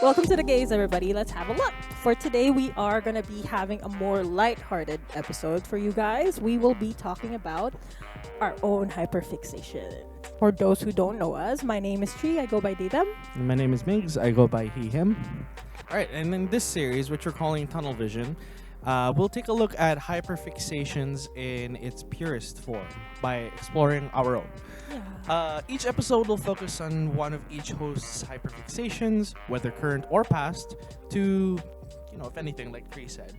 welcome to the gays, everybody. Let's have a look. For today, we are going to be having a more light-hearted episode for you guys. We will be talking about our own hyperfixation. For those who don't know us, my name is Tree. I go by they, them. My name is Migs. I go by he, him. All right, and in this series, which we're calling Tunnel Vision, we'll take a look at hyperfixations in its purest form by exploring our own. Each episode will focus on one of each host's hyperfixations, whether current or past, to, if anything, like Tree said,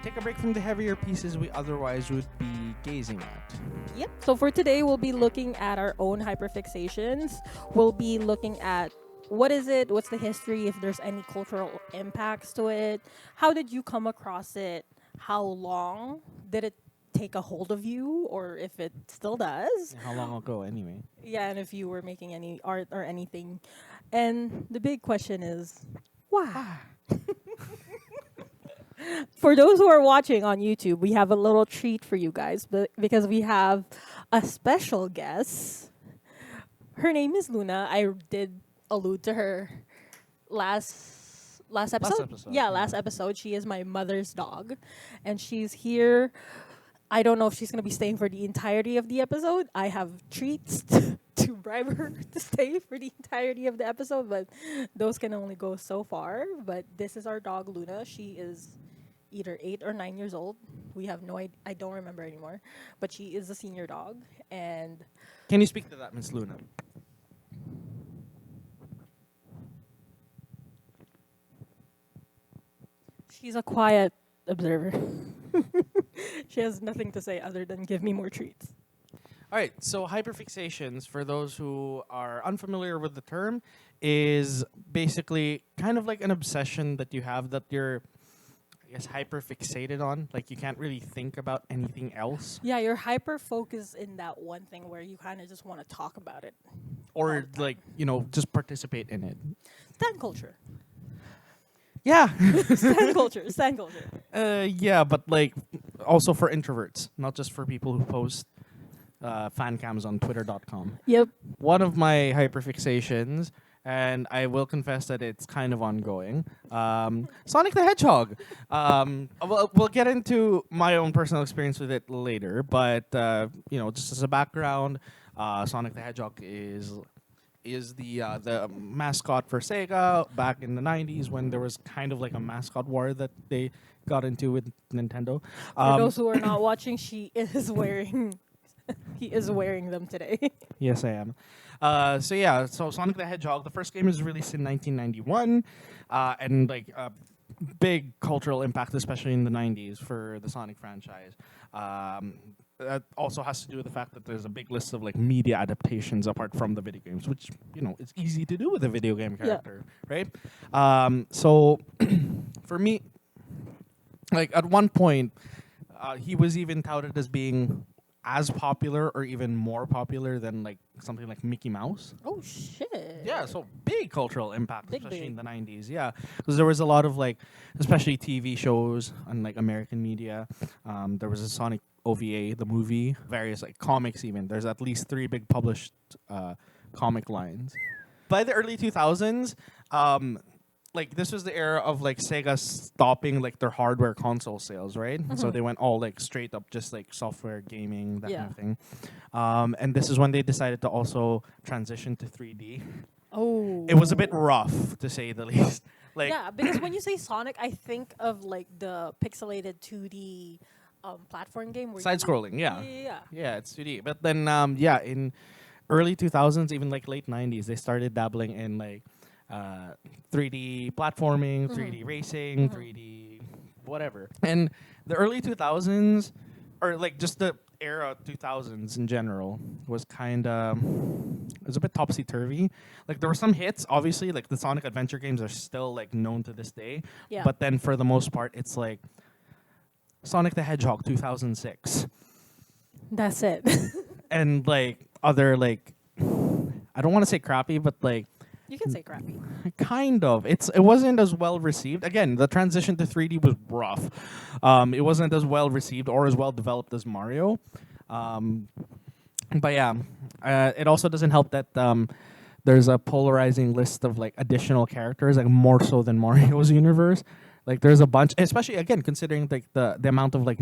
take a break from the heavier pieces we otherwise would be gazing at. Yep. So for today, we'll be looking at our own hyperfixations. We'll be looking at what is it, what's the history, if there's any cultural impacts to it, how did you come across it, how long did it take a hold of you, or if it still does. How long ago, anyway? Yeah, and if you were making any art or anything. And the big question is, why? For those who are watching on YouTube, we have a little treat for you guys because we have a special guest. Her name is Luna. I did allude to her last episode. Last episode. She is my mother's dog, and she's here. I don't know if she's going to be staying for the entirety of the episode. I have treats to bribe her to stay for the entirety of the episode, but those can only go so far. But this is our dog, Luna. She is either 8 or 9 years old. We have no idea. I don't remember anymore. But she is a senior dog. And can you speak to that, Miss Luna? she's a quiet observer. She has nothing to say other than give me more treats. All right, so hyperfixations, for those who are unfamiliar with the term, is basically kind of like an obsession that you have that you're, I guess, hyperfixated on. Like you can't really think about anything else. Yeah, you're hyper-focused in that one thing where you kind of just want to talk about it. Or like, just participate in it. Stan culture. Yeah. Stan culture. Yeah, but like also for introverts, not just for people who post fan cams on twitter.com. Yep. One of my hyperfixations, and I will confess that it's kind of ongoing, Sonic the Hedgehog. We'll get into my own personal experience with it later, but just as a background, Sonic the Hedgehog is the mascot for Sega back in the 90s when there was kind of like a mascot war that they got into with Nintendo. For those who are not watching, he is wearing them today. Yes, I am. So Sonic the Hedgehog, the first game was released in 1991, and like a big cultural impact, especially in the 90s for the Sonic franchise. That also has to do with the fact that there's a big list of like media adaptations apart from the video games, which it's easy to do with a video game character, right? So for me, like at one point, he was even touted as being as popular or even more popular than like something like Mickey Mouse. Oh shit! Yeah, so big cultural impact, Big. especially in the 90s. Yeah, because there was a lot of like, especially TV shows on like American media. There was a Sonic OVA, the movie, various like comics even. There's at least 3 big published comic lines. By the early 2000s, like this was the era of like Sega stopping like their hardware console sales, right? Mm-hmm. So they went all like straight up just like software gaming, that kind of thing. And this is when they decided to also transition to 3D. Oh. It was a bit rough, to say the least. Like yeah, because when you say Sonic, I think of like the pixelated 2D platform game. Where side-scrolling, yeah. Yeah, it's 2D. But then, in early 2000s, even like late 90s, they started dabbling in like 3D platforming, 3D racing, 3D whatever. And the early 2000s, or like just the era 2000s in general, was kind of, it was a bit topsy-turvy. Like there were some hits, obviously, like the Sonic Adventure games are still like known to this day. Yeah. But then for the most part, it's like Sonic the Hedgehog 2006. That's it. And like other like, I don't want to say crappy, but like, you can say crappy. Kind of. It wasn't as well received. Again, the transition to 3D was rough. It wasn't as well received or as well developed as Mario. But yeah, it also doesn't help that there's a polarizing list of like additional characters, like more so than Mario's universe. Like there's a bunch, especially again considering like the amount of like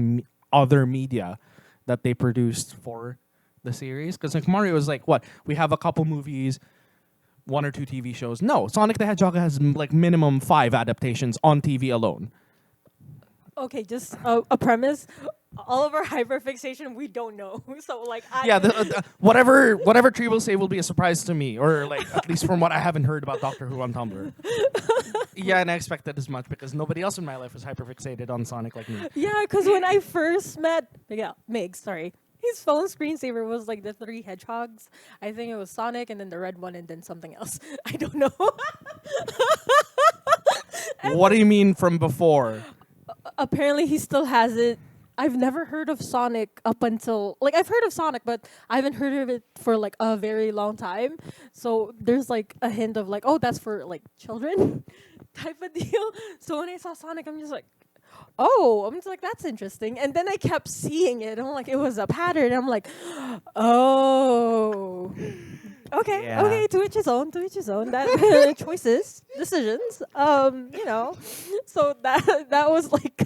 other media that they produced for the series. Because like Mario is like what we have a couple movies, one or two TV shows. No, Sonic the Hedgehog has like minimum 5 adaptations on TV alone. Okay, just a premise. All of our hyperfixation, we don't know. So like, Yeah, whatever Tree will say will be a surprise to me, or like at least from what I haven't heard about Doctor Who on Tumblr. Yeah, and I expected as much because nobody else in my life was hyperfixated on Sonic like me. yeah, because when I first met Migs, sorry, his phone screensaver was like the 3 hedgehogs. I think it was Sonic and then the red one and then something else. I don't know. What do you mean from before? Apparently, he still has it. I've never heard of Sonic up until like I've heard of Sonic, but I haven't heard of it for like a very long time. So there's like a hint of like, oh, that's for like children type of deal. So when I saw Sonic, I'm just like, oh, I'm just like, that's interesting. And then I kept seeing it. I'm like, it was a pattern. I'm like, oh. Okay, Yeah. okay, to each his own, to each his own. That choices, decisions. So that was like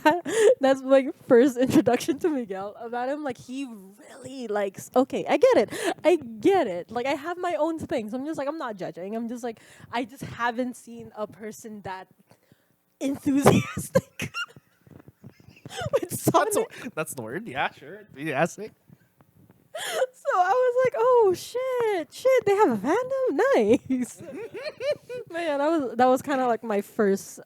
that's my first introduction to Miguel about him. Like he really likes. Okay, I get it. Like I have my own things. I'm just like I'm not judging. I'm just like I just haven't seen a person that enthusiastic with Sonic. That's the word. Yeah, sure. Enthusiastic. So I was like, oh shit, they have a fandom, nice. But yeah, that was kind of like my first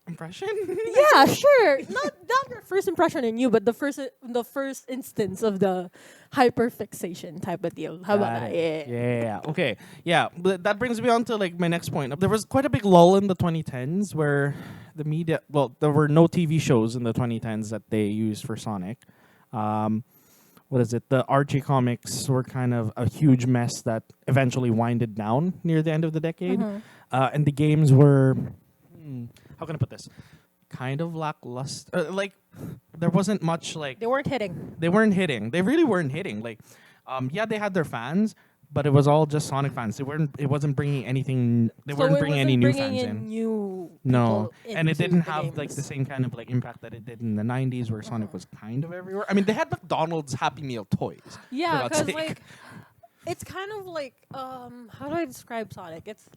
Impression? yeah, sure, not your first impression in you, but the first instance of the hyperfixation type of deal. How about Got that? it. Yeah. Yeah. Okay. Yeah. But that brings me on to like my next point. There was quite a big lull in the 2010s where the media. Well, there were no TV shows in the 2010s that they used for Sonic. What is it? The Archie comics were kind of a huge mess that eventually winded down near the end of the decade, and the games were. How can I put this? Kind of lackluster. Like there wasn't much like They weren't hitting. they weren't hitting. They really weren't hitting. Like, yeah, they had their fans, but it was all just Sonic fans. They weren't. It wasn't bringing anything. They So weren't it bringing wasn't any new bringing fans in in. new No, people and it into didn't the have like the games. same kind of like impact that it did in the '90s, where Sonic was kind of everywhere. I mean, they had McDonald's Happy Meal toys. Yeah, for God's because sake. like it's kind of like how do I describe Sonic? It's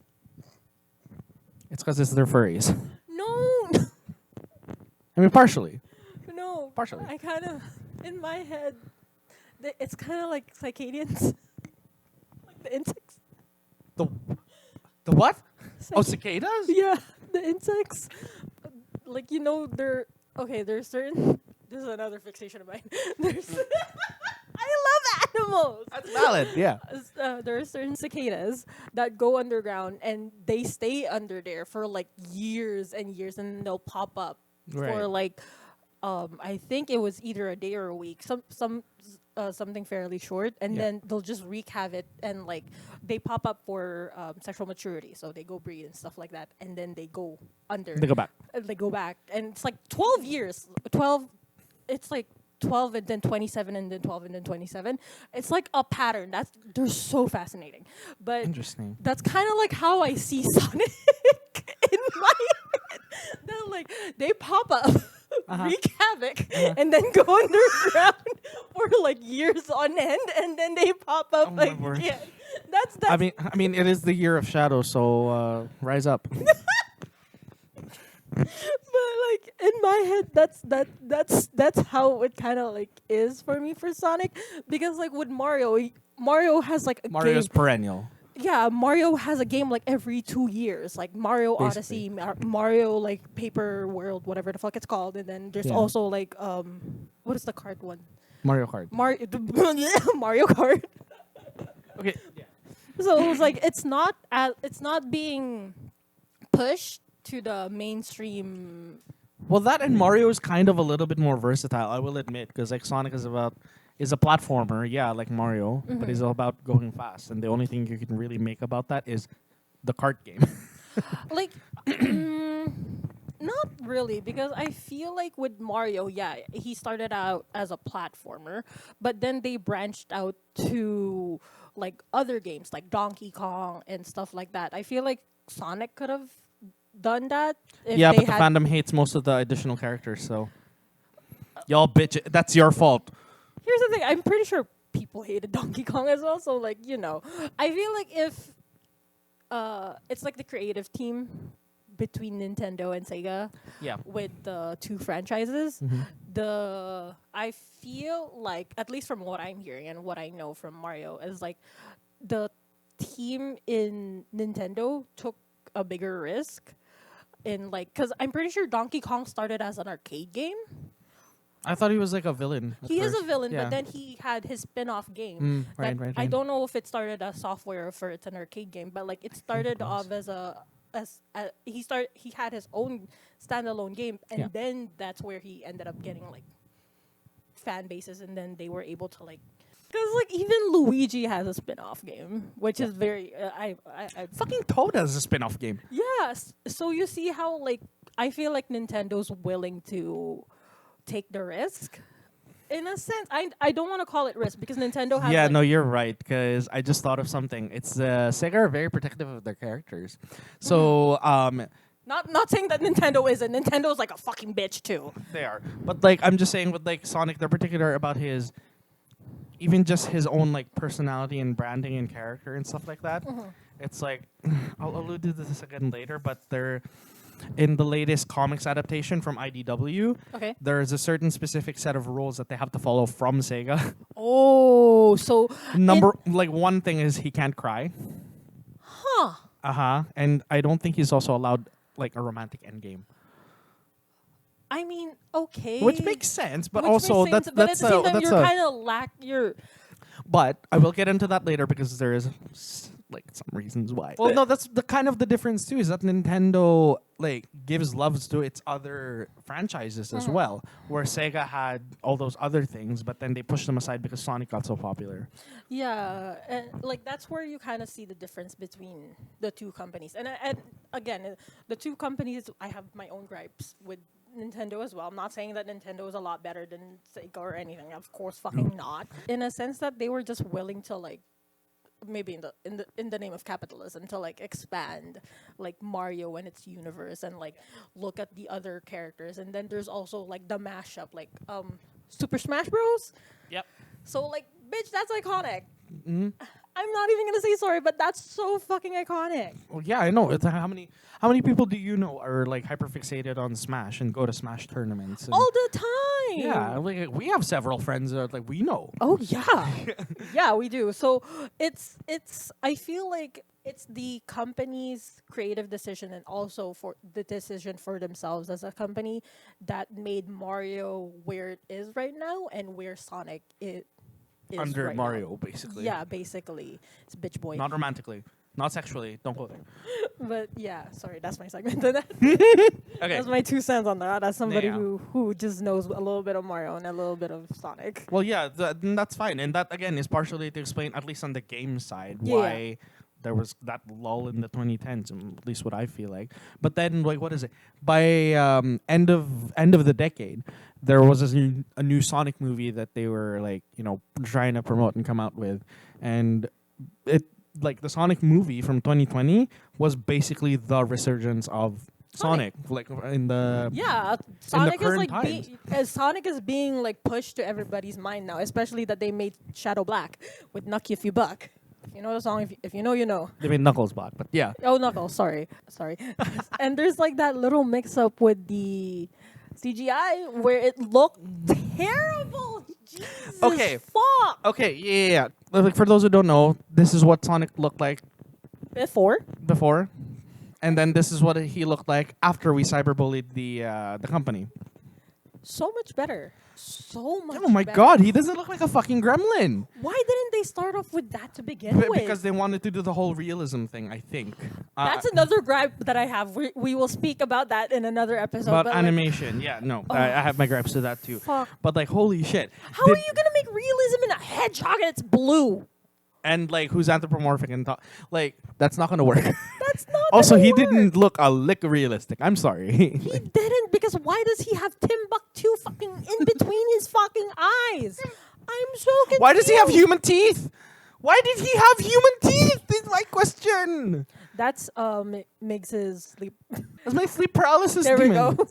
It's because it's their furries. no. I mean, partially. No, Partially. I kind of, in my head, it's kind of like circadians, like the insects. The the what? Oh, Cic- cicadas? yeah, the insects. Like you know, they're okay. There's certain. This is another fixation of mine. There's. I love animals. That's valid. Yeah. There are certain cicadas that go underground and they stay under there for like years and years, and then they'll pop up for Right. like I think it was either a day or a week, something fairly short, and Yeah. then they'll just wreak havoc and like they pop up for sexual maturity, so they go breed and stuff like that, and then they go under. They go back. They go back, and it's like 12 years. 12. It's like 12 and then 27 and then 12 and then 27. It's like a pattern. They're so fascinating, but Interesting. that's kind of like how I see Sonic in my head. They're like they pop up, wreak havoc, and then go underground for like years on end, and then they pop up Oh my word. again. That's I mean, it is the year of shadow, so rise up. But like in my head, that's how it kind of like is for me for Sonic, because like with Mario, Mario has like a Mario's game. perennial. Yeah, Mario has a game like every 2 years, like Mario Basically. Odyssey, Mario like Paper World, whatever the fuck it's called, and then there's Yeah. also like what is the card one? Mario Kart. Mario Kart. Okay. Yeah. So it was like it's not being pushed to the mainstream. Well, that and Mario is kind of a little bit more versatile, I will admit, because like Sonic is a platformer, yeah, like Mario, but it's all about going fast, and the only thing you can really make about that is the kart game. Like not really, because I feel like with Mario, yeah, he started out as a platformer, but then they branched out to like other games like Donkey Kong and stuff like that. I feel like Sonic could have done that if Yeah, they but the had. fandom hates most of the additional characters, so y'all bitch. That's your fault. Here's the thing: I'm pretty sure people hated Donkey Kong as well. So like I feel like if it's like the creative team between Nintendo and Sega Yeah. with the two franchises. Mhm. I feel like, at least from what I'm hearing and what I know from Mario, is like the team in Nintendo took a bigger risk in like, because I'm pretty sure Donkey Kong started as an arcade game. I thought he was like a villain. At He is first. a villain, Yeah. but then he had his spin-off game. Right, that right, I right. don't know if it started as software or if it's an arcade game, but like it started was. off as he had his own standalone game, and Yeah. then that's where he ended up getting like fan bases, and then they were able to like, because like even Luigi has a spin-off game, which is very I Fucking Toad has a spin-off game. yes. So you see how like I feel like Nintendo's willing to take the risk. In a sense, I don't want to call it risk because Nintendo has Yeah, like, no, you're right. Because I just thought of something. It's Sega are very protective of their characters. So not saying that Nintendo isn't. Nintendo's like a fucking bitch too. they are. But like I'm just saying with like Sonic, they're particular about his, even just his own like personality and branding and character and stuff like that. It's like I'll allude to this again later, but they're in the latest comics adaptation from IDW. Okay. There's a certain specific set of rules that they have to follow from Sega. Oh, so Like one thing is he can't cry. huh? And I don't think he's also allowed like a romantic endgame, I mean, okay. which makes sense. But Which also makes sense, that's but at the same time, that's you're a. kind of you're. But I will get into that later because there is like some reasons why. Well, no, that's the kind of the difference too. Is that Nintendo like gives loves to its other franchises as well, where Sega had all those other things, but then they pushed them aside because Sonic got so popular. Yeah, and like that's where you kind of see the difference between the two companies. And again, the two companies, I have my own gripes with Nintendo as well. I'm not saying that Nintendo is a lot better than Sega or anything. Of course, fucking not. In a sense that they were just willing to like, maybe in the name of capitalism, to like expand like Mario and its universe and like look at the other characters. And then there's also like the mashup, like Super Smash Bros. Yep. So like, bitch, that's iconic. I'm not even gonna say sorry, but that's so fucking iconic. Well, yeah, I know. It's, how many people do you know are like hyperfixated on Smash and go to Smash tournaments? And All the time. yeah, like we have several friends that like we know. Oh yeah. Yeah, we do. So it's I feel like it's the company's creative decision and also for the decision for themselves as a company that made Mario where it is right now and where Sonic is Under right Mario, now. basically. Yeah, basically. It's bitch boy. Not romantically, not sexually. Don't go there. But yeah, sorry, that's my segment to that. Okay. That's my 2 cents on that. As somebody Yeah. who just knows a little bit of Mario and a little bit of Sonic. Well, yeah, that's fine, and that again is partially to explain, at least on the game side, Yeah. why there was that lull in the 2010s, at least what I feel like. But then, like, what is it? By end of the decade, there was a new Sonic movie that they were like, trying to promote and come out with, and it like the Sonic movie from 2020 was basically the resurgence of Sonic, like in the Yeah, Sonic is current like Sonic is being like pushed to everybody's mind now, especially that they made Shadow Black with Nucky If You Buck. If you know the song, if you know, you know. They made Knuckles back, but yeah. Oh, Knuckles, sorry. And there's like that little mix-up with the CGI where it looked terrible. Jesus Okay. fuck. Okay, yeah. Like, for those who don't know, this is what Sonic looked like Before? and then this is what he looked like after we cyberbullied the company. So much better. So much Oh my better. god, he doesn't look like a fucking gremlin. Why didn't they start off with that to begin with? Because they wanted to do the whole realism thing, I think. That's another gripe that I have. We will speak about that in another episode. about but like, animation. Yeah, no, I have my gripes to that too. fuck. But like, holy shit. How are you gonna make realism in a hedgehog and it's blue? And like, who's anthropomorphic and like, that's not gonna work. That's not. Also, gonna he work. didn't look a lick realistic. I'm sorry. He didn't, because why does he have Timbuktu fucking in between his fucking eyes? I'm so confused. Why does he have human teeth? Why did he have human teeth? Is my question. That's Migs's sleep. That's my sleep paralysis There we demon. go.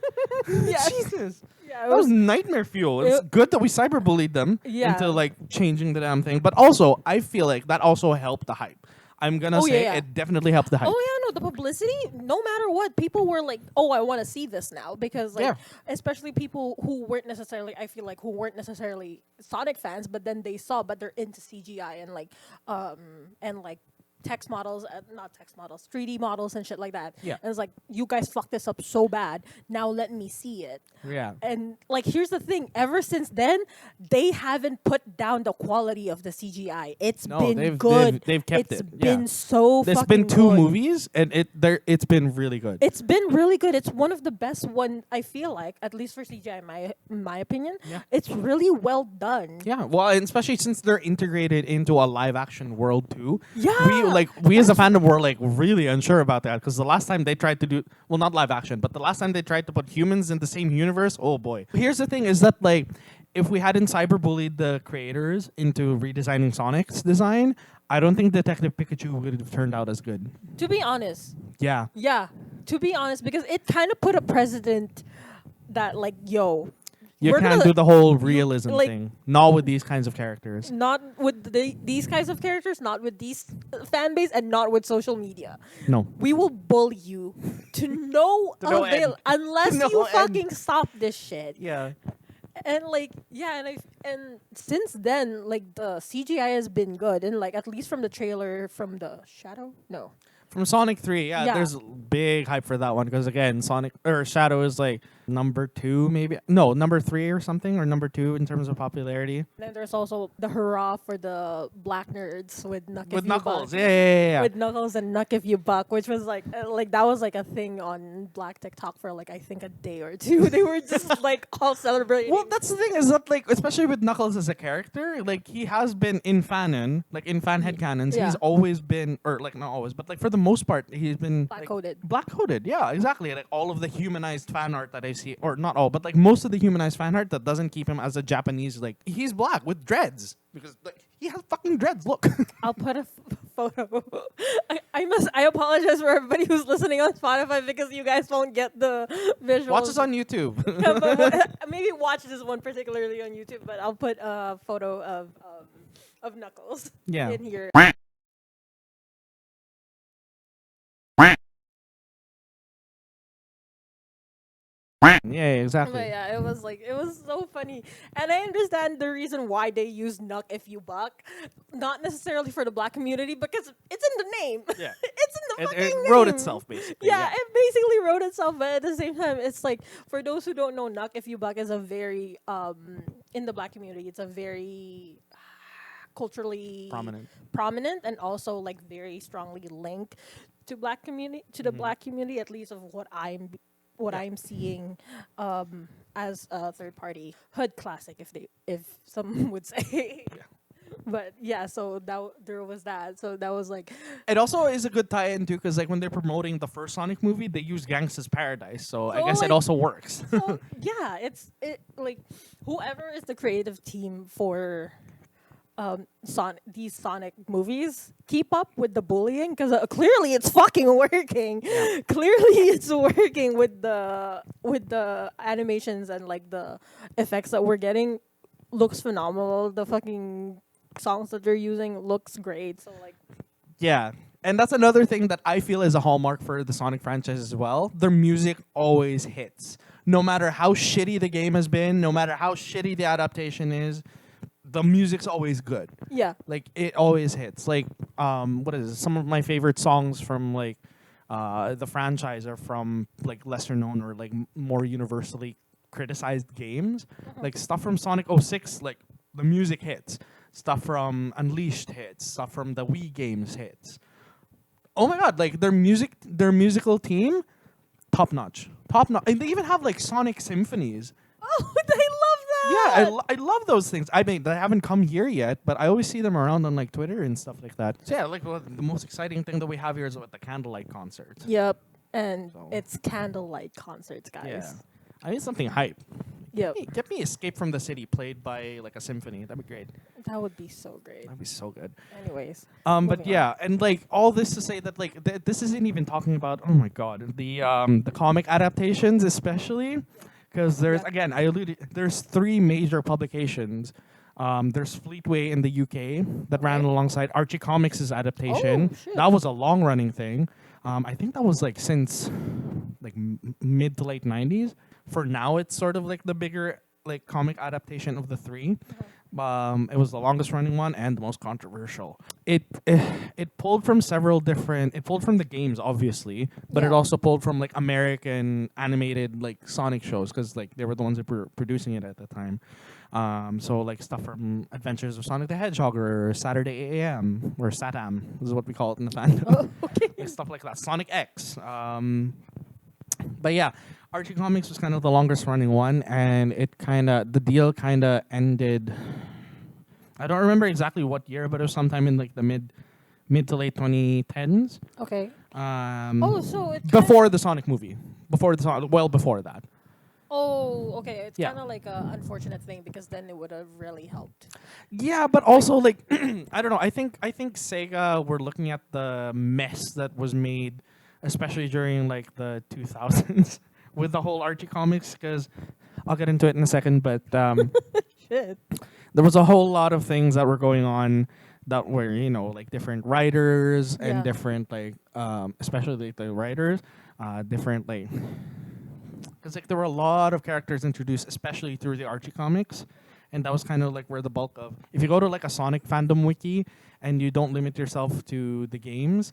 Yes. Jesus. Yeah, it That was was. nightmare fuel. It's good that we cyberbullied them Yeah. into like changing the damn thing. But also, I feel like that also helped the hype. I'm gonna Oh, say yeah. it definitely helped the hype. Oh yeah, no, the publicity. No matter what, people were like, "Oh, I want to see this now," because like, Yeah. especially people who weren't necessarily, I feel like, who weren't necessarily Sonic fans, but then they saw, but they're into CGI and like text models, not text models, 3D models and shit like that. Yeah. And it's like, you guys fucked this up so bad. Now let me see it. Yeah. And like, here's the thing: ever since then, they haven't put down the quality of the CGI. It's No, been they've- good. they've kept It's it. Yeah. been so. There's fucking been two good. movies, and it's been really good. It's been really good. It's one of the best one, I feel like, at least for CGI, in my opinion. Yeah. It's really well done. Yeah, well, and especially since they're integrated into a live action world too. Yeah. We as a fandom were like really unsure about that because the last time they tried to do, well, not live action, but the last time they tried to put humans in the same universe, oh boy. Here's the thing: is that like if we hadn't cyberbullied the creators into redesigning Sonic's design, I don't think Detective Pikachu would have turned out as good. To be honest, Yeah. yeah. To be honest, because it kind of put a precedent that like, yo, You we're can't gonna- do the whole realism like- thing. Not with these kinds of characters. not with these kinds of characters, not with these fan base, and not with social media. No. We will bully you to no To no avail end. unless To no you end. fucking stop this shit. Yeah. And like, yeah, and since then, like, the CGI has been good, and like, at least from the trailer, from the Shadow, no, From Sonic 3, yeah, Yeah. there's big hype for that one because again, Sonic or Shadow is like number 2 maybe. No, number 3 or something, or number 2 in terms of popularity. and then there's also the hurrah for the black nerds with Nuck With If You Knuckles. Buck. Yeah. With Knuckles and Nuck If You Buck, which was like that was like a thing on Black TikTok for like, I think, a day or two. They were just like all celebrating. Well, that's the thing is that like especially with Knuckles as a character, like he has been in fanon, like in fan headcanons, Yeah. he's always been, or like not always, but like for the most part, he's been Black-coded. Black coded, yeah, exactly. Like all of the humanized fan art that I see, or not all, but like most of the humanized fan art that doesn't keep him as a Japanese, like he's black with dreads because like he has fucking dreads. Look. I'll put a photo. I apologize for everybody who's listening on Spotify because you guys won't get the visuals. Watch us on YouTube. Yeah, but maybe watch this one particularly on YouTube. But I'll put a photo of Knuckles Yeah. in here. Yeah, exactly. But yeah, it was so funny, and I understand the reason why they use Nuck If You Buck, not necessarily for the black community because it's in the name. Yeah. It's in the fucking It name. wrote itself basically. Yeah, it basically wrote itself, but at the same time, it's like, for those who don't know, Nuck If You Buck is a very in the black community, it's a very culturally prominent, and also like very strongly linked to black community, to the black community, at least of what I'm seeing as a third party hood classic, if some would say. But yeah, so there was that. So that was like, It also is a good tie-in too, because like when they're promoting the first Sonic movie, they use Gangsta's Paradise, so I So, guess like- it also works. so yeah, it like, whoever is the creative team for these Sonic movies, keep up with the bullying because clearly it's fucking working. Clearly it's working with the animations and like the effects that we're getting. Looks phenomenal. The fucking songs that they're using looks great. So like, Yeah. And that's another thing that I feel is a hallmark for the Sonic franchise as well. Their music always hits. No matter how shitty the game has been, no matter how shitty the adaptation is, the music's always good. yeah, Like it always hits. Like what is it? Some of my favorite songs from like the franchise are from like lesser known or like more universally criticized games. Like stuff from Sonic 06, like the music hits. Stuff from Unleashed hits. Stuff from the Wii games hits. Oh my god, like their musical team, top notch. And they even have like Sonic symphonies. oh, I love that. Yeah, I love those things. I mean, they haven't come here yet, but I always see them around on like Twitter and stuff like that. So yeah, like the most exciting thing that we have here is with the candlelight concerts. Yep, and So- it's candlelight concerts, guys. Yeah, I need something hype. Yep. Get me Escape from the City played by like a symphony. That'd be great. That would be so great. That'd be so good. Anyways. But moving on. yeah, and like all this to say that like this isn't even talking about, oh my god, the comic adaptations especially, because there's Yeah. again I alluded there's three major publications. There's Fleetway in the UK that ran Okay. alongside Archie Comics' adaptation. Oh, shit. That was a long running thing. I think that was like since like mid to late 90s. For now, it's sort of like the bigger like comic adaptation of the three. It was the longest running one and the most controversial. It pulled from several different. It pulled from the games, obviously, but it Yeah. also pulled from like American animated like Sonic shows because like they were the ones that were producing it at the time. So like stuff from Adventures of Sonic the Hedgehog or Saturday AM or Satam is what we call it in the fandom. Oh, okay. Like stuff like that. Sonic X. But yeah, Archie Comics was kind of the longest running one, and the deal kind of ended. I don't remember exactly what year, but it was sometime in like the mid to late 2010s. Okay. Oh, So it's before the Sonic movie, well before that. Oh, okay. It's Yeah. kind of like a unfortunate thing because then it would have really helped. Yeah, but also like I don't know. I think Sega were looking at the mess that was made, especially during like the 2000s with the whole Archie comics. Because I'll get into it in a second, but Shit. there was a whole lot of things that were going on that were like different writers and Yeah. different like especially like, the writers different like because like there were a lot of characters introduced especially through the Archie comics, and that was kind of like where the bulk of if you go to like a Sonic fandom wiki and you don't limit yourself to the games,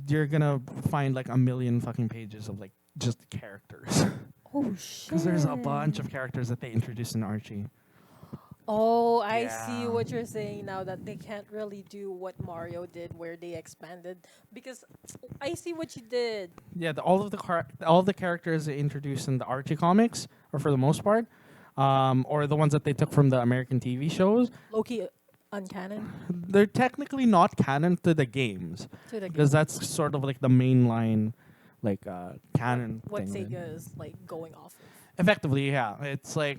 you're gonna find like a million fucking pages of like just characters Oh shit. because there's a bunch of characters that they introduced in Archie. Oh, I see Yeah. what you're saying now that they can't really do what Mario did where they expanded because I see what you did. Yeah, all of the characters they introduced in the Archie comics, or for the most part, or the ones that they took from the American TV shows, Loki uncanon they're technically not canon to the games to the because game. that's sort of like the mainline, like canon What thing. Sega is like going off of. Effectively, yeah, it's like,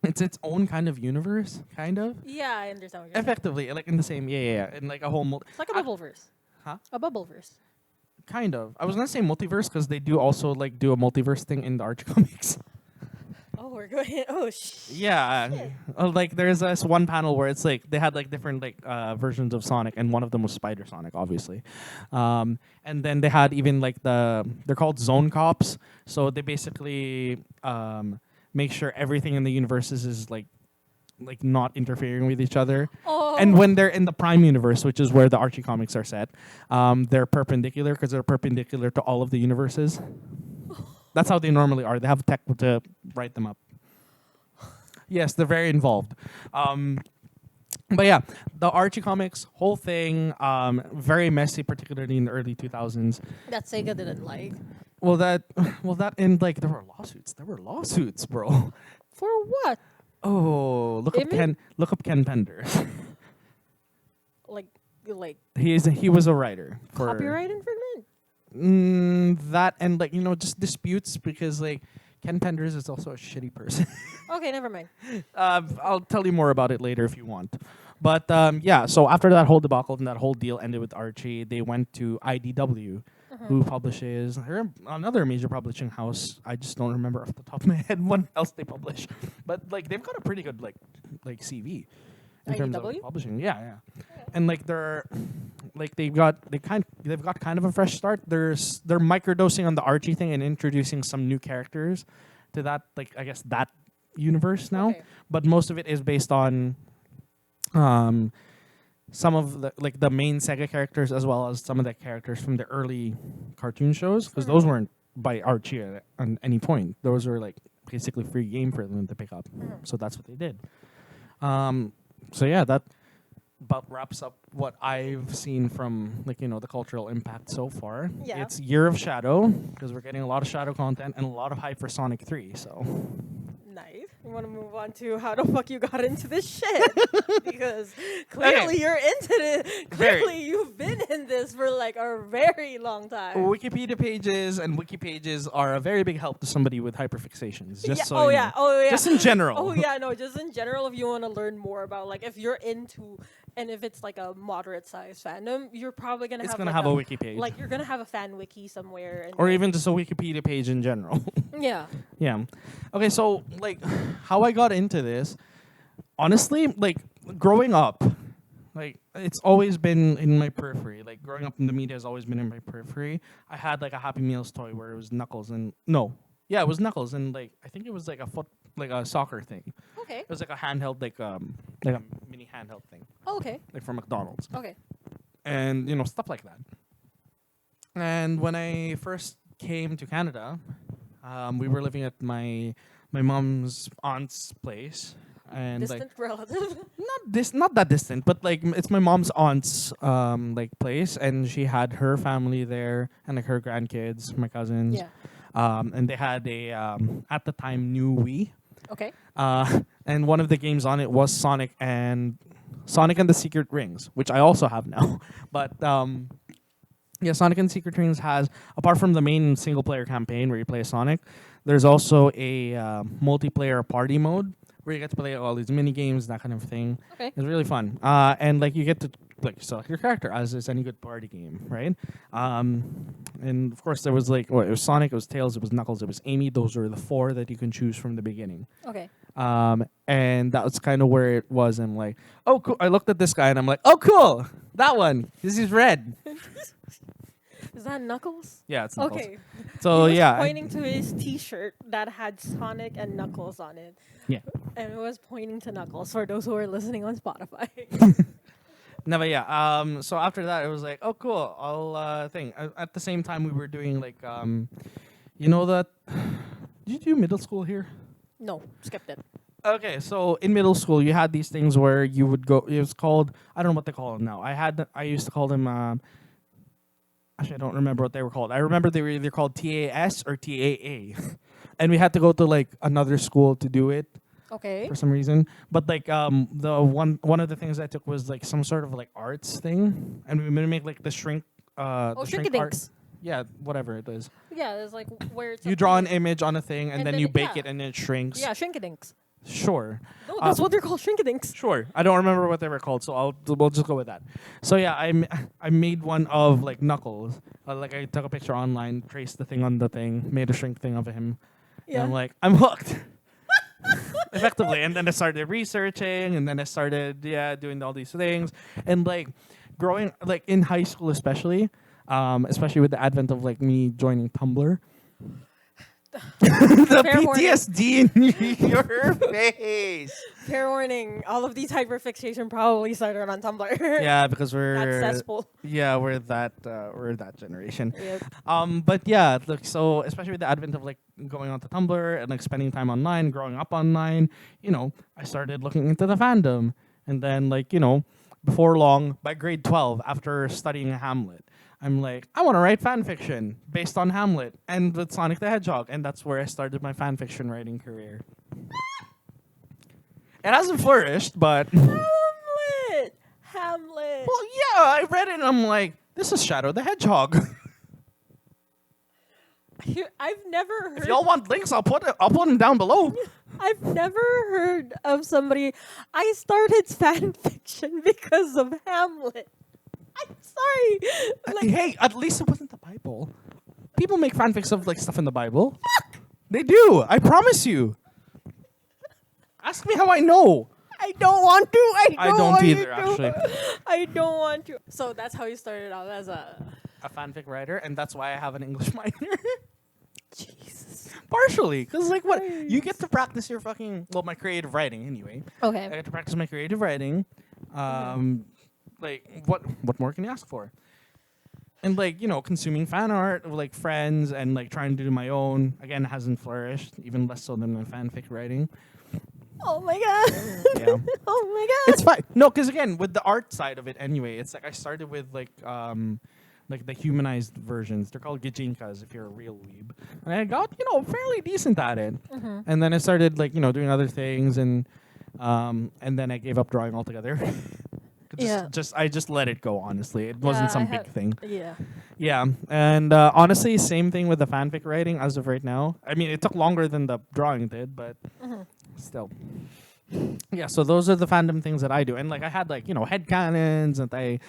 it's its own kind of universe, kind of. Yeah, I understand what you're saying. Effectively, like in the same, yeah, in like a whole. It's like a bubbleverse. Huh? A bubbleverse. Kind of. I was gonna say multiverse because they do also like do a multiverse thing in the Archie comics. Oh, we're going. Oh, shit. Yeah, like there's this one panel where it's like they had like different like versions of Sonic, and one of them was Spider Sonic, obviously. And then they had even like they're called Zone Cops, so they basically make sure everything in the universes is like not interfering with each other. Oh. And when they're in the Prime universe, which is where the Archie comics are set, they're perpendicular because they're perpendicular to all of the universes. That's how they normally are. They have tech to write them up. Yes, they're very involved. But yeah, the Archie comics, whole thing, very messy, particularly in the early 2000s. That Sega didn't like. Well, that and like there were lawsuits. There were lawsuits, bro. For what? Oh, look up Image? Ken Pender. Like He was a writer for copyright infringement? that, and like just disputes because like Ken Penders is also a shitty person. Okay, never mind. I'll tell you more about it later if you want. But yeah, so after that whole debacle and that whole deal ended with Archie, they went to IDW, who publishes they're another major publishing house. I just don't remember off the top of my head what else they publish, but like they've got a pretty good like CV in terms of IDW? publishing. Yeah. And like they've got kind of a fresh start. They're microdosing on the Archie thing and introducing some new characters to that, like I guess that universe now. Okay. But most of it is based on some of the main Sega characters as well as some of the characters from the early cartoon shows, because those weren't by Archie at any point. Those were like basically free game for them to pick up. So that's what they did. So yeah, that about wraps up what I've seen from the cultural impact so far. Yeah. It's Year of Shadow because we're getting a lot of Shadow content and a lot of hype for Sonic 3. So Nice. want to move on to how the fuck you got into this shit because clearly you're into it. Clearly you've been in this for like a very long time. Wikipedia pages and wiki pages are a very big help to somebody with hyperfixations. Just Yeah. so Oh you yeah. know. Oh yeah. Just in general. Oh yeah. No, just in general, if you want to learn more about like if you're into and if it's like a moderate sized fandom, you're probably gonna It's have gonna like have a wiki page. like you're gonna have a fan wiki somewhere. And Or even just a Wikipedia page in general. yeah. Yeah. Okay, so like how I got into this, honestly, like growing up, like it's always been in my periphery. Like growing up in the media has always been in my periphery. I had like a Happy Meals toy where it was Knuckles and no. Yeah, it was Knuckles and like I think it was like a soccer thing. Okay. It was like a handheld like a mini handheld thing. Okay. Like from McDonald's. Okay. And stuff like that. And when I first came to Canada, we were living at my mom's aunt's place, and Distant relative. not that distant, but like it's my mom's aunt's like place, and she had her family there and like her grandkids, my cousins, Yeah. and they had a at the time new Wii, Okay. and one of the games on it was Sonic and the Secret Rings, which I also have now, but. Yeah, Sonic and Secret Rings has, apart from the main single-player campaign where you play Sonic, there's also a multiplayer party mode where you get to play all these mini games, that kind of thing. Okay. It's really fun, and like you get to like select your character as is any good party game, right? And of course there was like, it was Sonic, it was Tails, it was Knuckles, it was Amy. Those were the 4 that you can choose from the beginning. Okay. And that was kind of where it was. I'm like, oh, cool. I looked at this guy and I'm like, oh, cool, that one. This is red. Is that Knuckles? Yeah, it's Knuckles. Okay. So He was yeah, pointing to his T-shirt that had Sonic and Knuckles on it. Yeah. And it was pointing to Knuckles for those who are listening on Spotify. No, but yeah. So after that, it was like, oh, cool. I'll thing. At the same time, we were doing like, you know that. Did you do middle school here? No, skipped it. Okay, so in middle school, you had these things where you would go. It was called, I don't know what they call them now. I used to call them. Actually, I don't remember what they were called. I remember they were either called TAS or TAA, and we had to go to like another school to do it. Okay. For some reason. But like the one of the things I took was like some sort of like arts thing, and we were gonna make like the shrink the shrink art. Shrinkadinks. Yeah, whatever it is. Yeah, it's like where it's You draw an image on a thing and, And then then you it- bake yeah. it and it shrinks. Yeah, Shrinkadinks. Sure. No, that's what they're called, Shrinkadinks. Sure. I don't remember what they were called, so we'll just go with that. So yeah, I made one of like Knuckles. Like I took a picture online, traced the thing on the thing, made a shrink thing of him. Yeah. And I'm like, I'm hooked. Effectively. And then I started researching, and then I started doing all these things. And like growing like in high school especially with the advent of like me joining Tumblr. The Fair warning. PTSD in your face. Fair warning, all of these hyperfixation probably started on Tumblr. Yeah, because we're That's cesspool. yeah, we're that generation. Yep. But yeah, look, so especially with the advent of like going onto Tumblr and like spending time online, growing up online, I started looking into the fandom, and then like before long, by grade 12, after studying Hamlet, I'm like, I want to write fan fiction based on Hamlet and with Sonic the Hedgehog, and that's where I started my fan fiction writing career. It hasn't flourished, but Hamlet! well, yeah, I read it and I'm like, this is Shadow the Hedgehog. I've never heard. If y'all want links, I'll put them down below. I've never heard of somebody. I started fan fiction because of Hamlet. I'm sorry. Hey, at least it wasn't the Bible. People make fanfics of like stuff in the Bible. They do. I promise you. Ask me how I know. I don't want to. I don't want either, to. actually. I don't want to. So that's how you started out as a fanfic writer, and that's why I have an English minor. Jesus. Partially, because like what you get to practice your my creative writing anyway. I Okay. get to practice my creative writing. Like what more can you ask for? And like consuming fan art of like friends and like trying to do my own again hasn't flourished, even less so than my fanfic writing. Oh my god. Yeah. Oh my god. It's fine. No, because again, with the art side of it anyway, it's like I started with like like the humanized versions. They're called gijinkas if you're a real weeb. And I got, fairly decent at it. And then I started like, doing other things and then I gave up drawing altogether. I just let it go, honestly. It wasn't some big thing. Yeah. Yeah. And honestly, same thing with the fanfic writing as of right now. I mean, it took longer than the drawing did, but still. Yeah, so those are the fandom things that I do. And like I had like, headcanons that I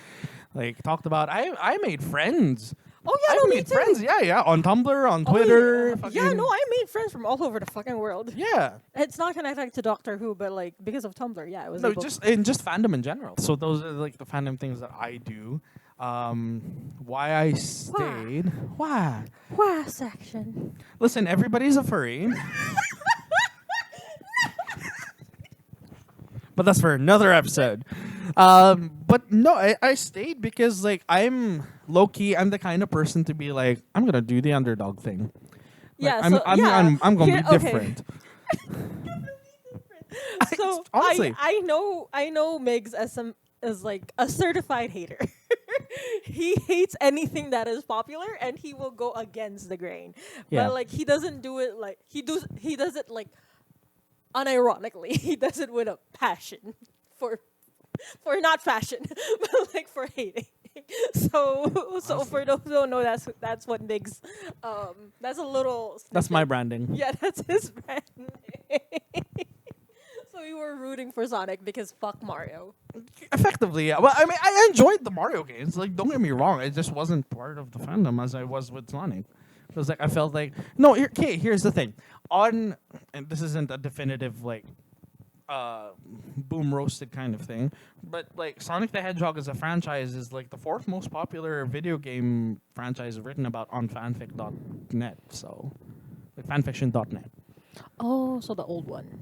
like talked about. I made friends. Oh yeah, I made friends. Yeah, on Tumblr, on Twitter. Yeah, no, I made friends from all over the fucking world. Yeah. It's not connected to Doctor Who, but like because of Tumblr, yeah, it was. No, just fandom in general. So those are like the fandom things that I do. Why I stayed? Why? Why section? Listen, everybody's a furry. But that's for another episode. But no, I stayed because like I'm low key. I'm the kind of person to be like, I'm gonna do the underdog thing. Yeah, like, I'm gonna be okay. different. So honestly, I know Migs as like a certified hater. He hates anything that is popular and he will go against the grain. Yeah. But like he doesn't do it like he does it like unironically. He does it with a passion for not fashion, but like for hating. So for those who don't know, that's what Migs. That's a little. That's my branding. Yeah, that's his brand. So we were rooting for Sonic because fuck Mario. Effectively, yeah. Well, I mean, I enjoyed the Mario games. Like, don't get me wrong, it just wasn't part of the fandom as I was with Sonic. It was like I felt like no. Here's the thing. And this isn't a definitive like boom roasted kind of thing, but like Sonic the Hedgehog as a franchise is like the fourth most popular video game franchise written about on fanfic.net. So like fanfiction.net. Oh, so the old one.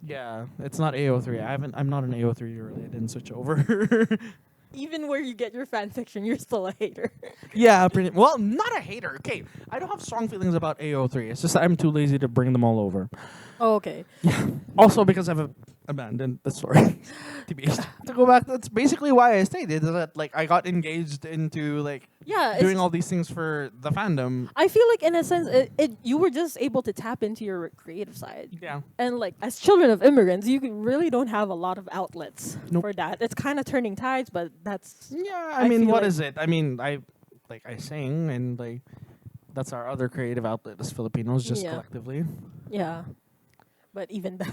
Yeah, it's not AO3. I'm not an AO3 really. I didn't switch over. Even where you get your fan fiction, you're still a hater. Yeah, well, not a hater. Okay, I don't have strong feelings about AO3. It's just that I'm too lazy to bring them all over. Oh, okay. Yeah. Also because I've abandoned the story. To go back, that's basically why I stayed. Is that like I got engaged into like doing all these things for the fandom. I feel like in a sense, you were just able to tap into your creative side. Yeah. And like as children of immigrants, you really don't have a lot of outlets for that. It's kind of turning tides, but that's. Yeah, I mean, what is it? I mean, I sing and like that's our other creative outlet as Filipinos, just collectively. Yeah. But even then.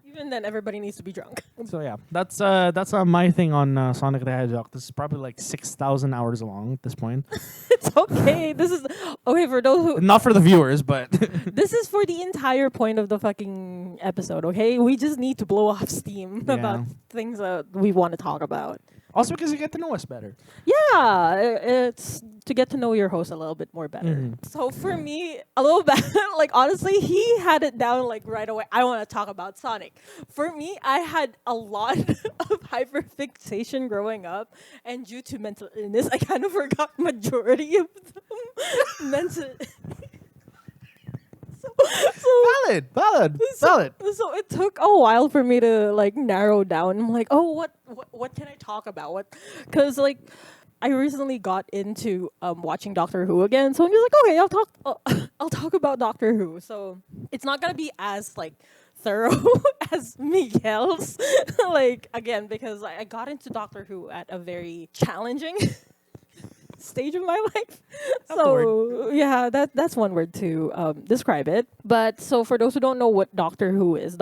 Even then, everybody needs to be drunk. So yeah, that's my thing on Sonic the Hedgehog. This is probably like 6,000 hours long at this point. It's okay. This is okay for those who. Not for the viewers, but. This is for the entire point of the fucking episode. Okay, we just need to blow off steam about things that we want to talk about. Also because you get to know us better. Yeah, it's to get to know your host a little bit more better. So for me, a little bit, like honestly, he had it down like right away. I want to talk about Sonic. For me, I had a lot of hyperfixation growing up, and due to mental illness, I kind of forgot majority of them. Valid. So it took a while for me to like narrow down. I'm like, oh, what can I talk about? Because like I recently got into watching Doctor Who again. So I'm just like, okay, I'll talk about Doctor Who. So it's not gonna be as like thorough as Miguel's. Like again, because I got into Doctor Who at a very challenging stage of my life. So yeah, that's one word to describe it. But so for those who don't know what Doctor Who is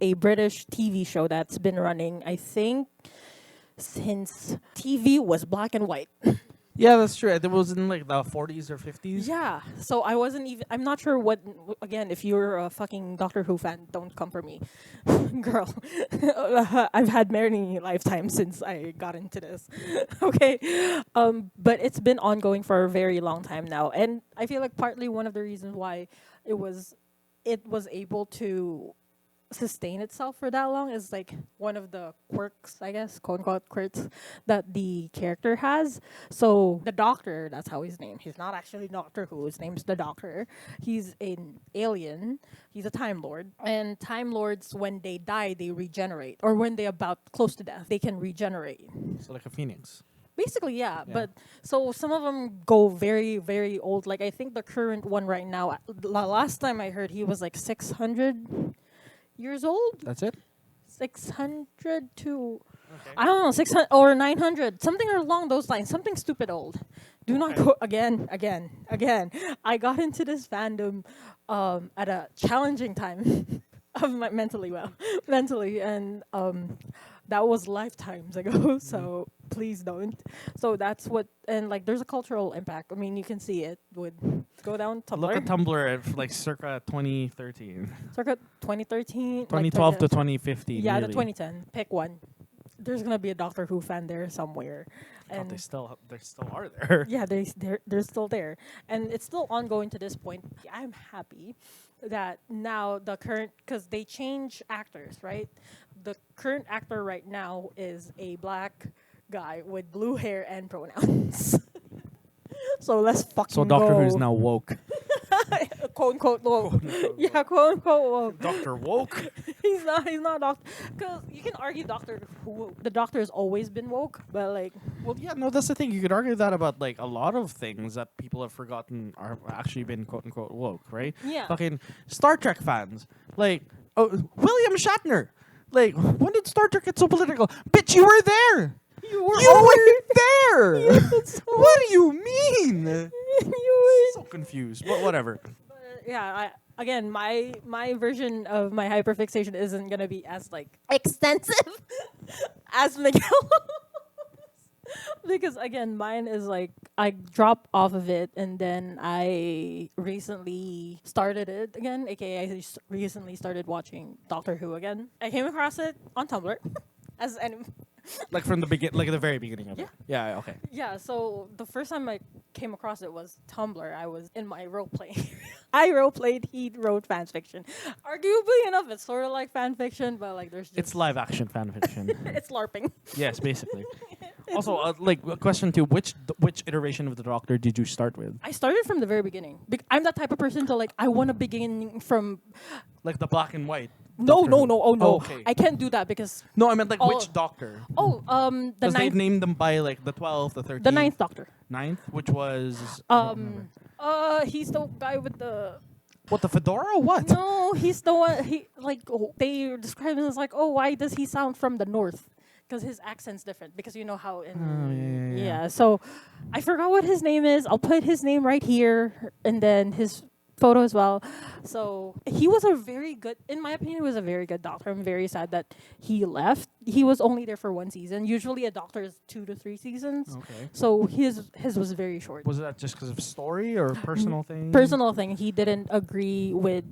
a British TV show that's been running, I think, since TV was black and white. Yeah, that's true. It was in like the 40s or 50s. Yeah. So I'm not sure again, if you're a fucking Doctor Who fan, don't come for me. Girl. I've had many lifetimes since I got into this. Okay. But it's been ongoing for a very long time now. And I feel like partly one of the reasons why it was able to sustain itself for that long is like one of the quirks, I guess, quote unquote quirks that the character has. So the Doctor, that's how he's named. He's not actually Doctor Who. His name's the Doctor. He's an alien. He's a Time Lord. And Time Lords, when they die, they regenerate. Or when they're about close to death, they can regenerate. So like a phoenix. Basically, yeah. Yeah. But so some of them go very, very old. Like I think the current one right now, the last time I heard, he was like 600 years old. That's it. 600 to Okay. I don't know, 600 or 900, something along those lines, something stupid old. Do not Okay. go again. I got into this fandom at a challenging time of my mentally, and that was lifetimes ago. So please don't. So that's what, and like there's a cultural impact. I mean, you can see it would go down Tumblr. Look at Tumblr at like circa 2013, Circa 2013, 2012 like to 2015. yeah, the really. 2010. Pick one. There's gonna be a Doctor Who fan there somewhere, Oh, and they still are there. yeah, they're still there, and it's still ongoing to this point. I'm happy that now the current, because they change actors, right? The current actor right now is a black guy with blue hair and pronouns. So let's fucking So Doctor go. Who's now woke. Quote unquote woke. Quote-unquote Yeah, quote unquote woke. Doctor woke. He's not doctor. Because you can argue Doctor Who, the Doctor has always been woke, but like, Well, yeah, no, that's the thing. You could argue that about like a lot of things that people have forgotten are actually been quote unquote woke, right? yeah. Fucking Star Trek fans, like William Shatner. Like, when did Star Trek get so political? Bitch, you were there. You were You were there. so What do you mean? you So confused, but whatever. yeah, again, my version of my hyperfixation isn't gonna be as like extensive as Miguel. Because again, mine is like I dropped off of it and then I recently started it again, aka recently started watching Doctor Who again. I came across it on Tumblr as an Like from the like the very beginning of it. Yeah. Okay. yeah, so the first time I came across it was Tumblr. I was in my role playing. I role played, he wrote fan fiction. Arguably enough, it's sort of like fan fiction, but like there's just It's live action fan fiction. it's LARPing. Yes, basically. Also, like a question too: which iteration of the Doctor did you start with? I started from the very beginning. I'm that type of person to like I want to begin from Like the black and white. no, Doctor no, Who? no, oh no. okay. I can't do that because No, I meant like Oh. which Doctor? the Because they've ninth, named them by like the 12th, the 13th. the ninth Doctor. Ninth, which was I don't remember. He's the guy with the What, the fedora? What? no, he's the one. He like they describe him as like, oh, why does he sound from the north? Because his accent's different. Because you know how in yeah. So I forgot what his name is. I'll put his name right here, and then his photo as well. So he was a very good, in my opinion, he was a very good doctor. I'm very sad that he left. He was only there for one season. Usually a doctor is 2 to 3 seasons. Okay. So his was very short. Was that just because of story or personal thing? Personal thing, he didn't agree with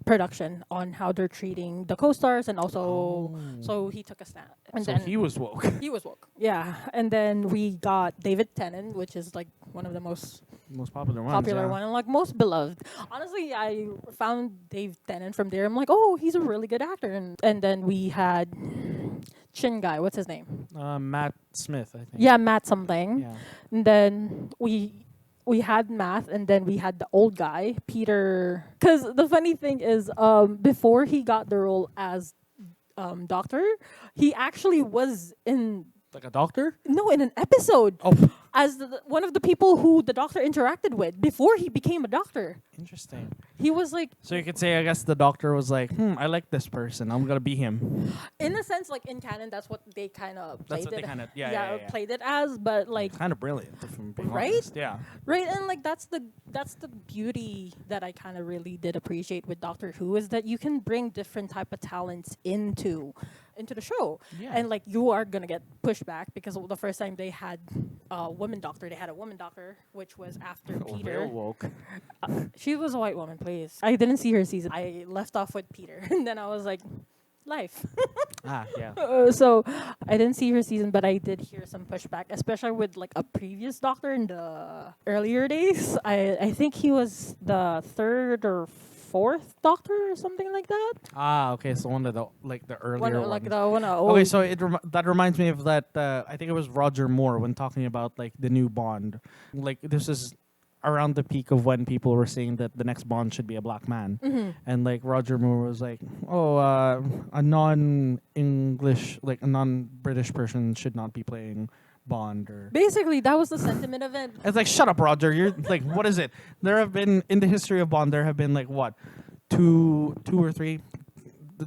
production on how they're treating the co-stars, and also so he took a stand. And So then he was woke. he was woke. Yeah, and then we got David Tennant, which is like one of the most Most popular ones. popular yeah. one and like most beloved. Honestly, I found Dave Tennant from there. I'm like, oh, he's a really good actor. And then we had Chin guy. What's his name? Matt Smith, I think. Yeah, Matt something. Yeah. And then we had Matt, and then we had the old guy, Peter. Because the funny thing is, before he got the role as Doctor, he actually was in Like a doctor? in an episode Oh, as one of the people who the Doctor interacted with before he became a doctor. interesting. He was like, So you could say, I guess the doctor was like, I like this person. I'm going to be him. in a sense, like in canon, that's what they kind of played That's what it. they kind of, yeah. played it as, but like, Kind of brilliant, if I'm being Right? honest. Yeah. right, and like that's the beauty that I kind of really did appreciate with Doctor Who is that you can bring different type of talents into the show, Yeah. and like you are gonna get pushed back because the first time they had a woman doctor, which was after Oh, Peter. real woke. She was a white woman, please. I didn't see her season. I left off with Peter, and then I was like, life. Yeah. So I didn't see her season, but I did hear some pushback, especially with like a previous doctor in the earlier days. I think he was the 3rd or 4th doctor or something like that. Okay. So one of the, like, the earlier One, like ones. the one. Okay, so that reminds me of that. I think it was Roger Moore when talking about like the new Bond. Like this is around the peak of when people were saying that the next Bond should be a black man, and like Roger Moore was like, "Oh, a non-English, like a non-British person should not be playing Bonder. Basically, that was the sentiment of it. It's like, shut up, Roger. You're like, what is it? There have been in the history of Bond. There have been like what, two or three.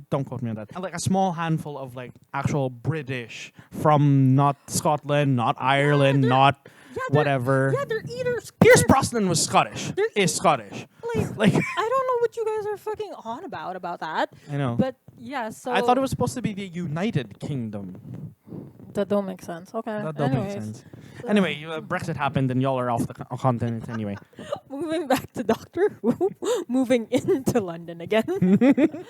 Don't quote me on that. Like a small handful of like actual British from not Scotland, not Ireland, not whatever. Yeah, they're eaters. Pierce Brosnan was Scottish. Is Scottish. Like, I don't know what you guys are fucking on about that. I know. But yeah, so I thought it was supposed to be the United Kingdom. that don't make sense. Okay. That don't make sense. Anyway, Brexit happened and y'all are off the continent anyway. Moving back to Doctor Who, moving into London again.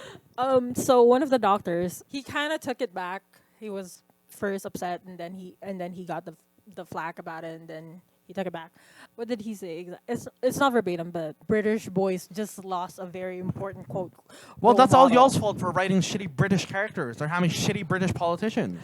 So one of the doctors, he kind of took it back. He was first upset, and then he got the flack about it, and then he took it back. What did he say? It's not verbatim, but British boys just lost a very important quote. Well, role that's all model. y'all's fault for writing shitty British characters. They're having shitty British politicians.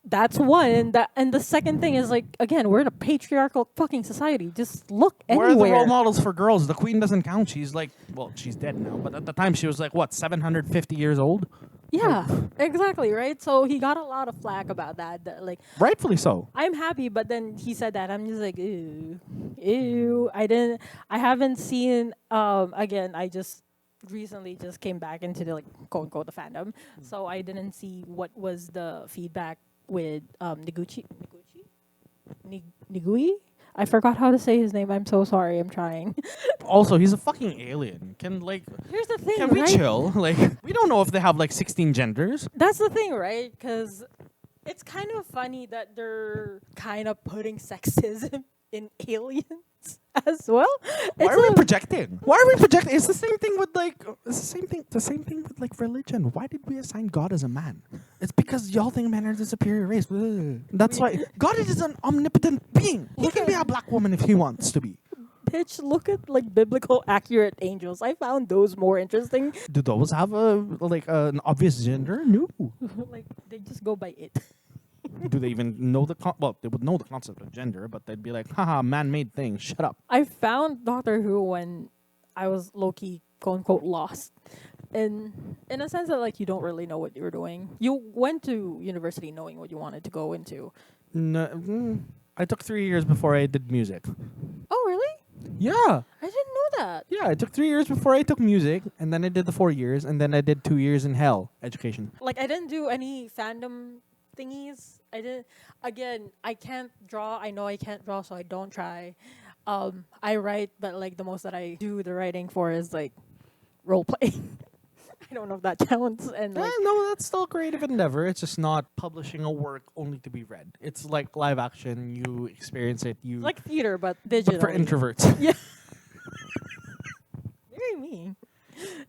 That's one. And the second thing is, like, again, we're in a patriarchal fucking society. Just look Where anywhere. are the role models for girls? The Queen doesn't count. She's like, well, she's dead now, but at the time she was like, what, 750 years old? Yeah, exactly, right? So he got a lot of flack about that. Like, Rightfully so. I'm happy, but then he said that. I'm just like, ew. I haven't seen, again, I just recently just came back into the, like, quote unquote, the fandom. So I didn't see what was the feedback with Nigui? I forgot how to say his name. I'm so sorry. I'm trying. Also, he's a fucking alien. Here's the thing, Can we right? chill? Like, we don't know if they have like 16 genders. That's the thing, right? Because it's kind of funny that they're kind of putting sexism in aliens as well. Why are we projecting? Why are we projecting? It's the same thing with like the same thing with like religion. Why did we assign God as a man? It's because y'all think men are the superior race. Ugh. That's why God is an omnipotent being. He can be a black woman if he wants to be. Bitch, look at like biblical accurate angels. I found those more interesting. Do those have an obvious gender? No. Like they just go by it. Do they even know well, they would know the concept of gender, but they'd be like, haha, man-made thing, shut up. I found Doctor Who when I was low-key, quote-unquote, lost. In a sense that, like, you don't really know what you're doing. You went to university knowing what you wanted to go into. No, I took 3 years before I did music. Oh, really? Yeah. I didn't know that. Yeah, I took 3 years before I took music, and then I did the 4 years, and then I did 2 years in hell education. Like, I didn't do any fandom thingies. I can't draw. I know I can't draw, so I don't try. I write, but like the most that I do the writing for is like role play. I don't know if that counts. And like, No, that's still a creative endeavor. It's just not publishing a work only to be read. It's like live action. You experience it. You like theater, but digital. But for introverts. Yeah. Very me.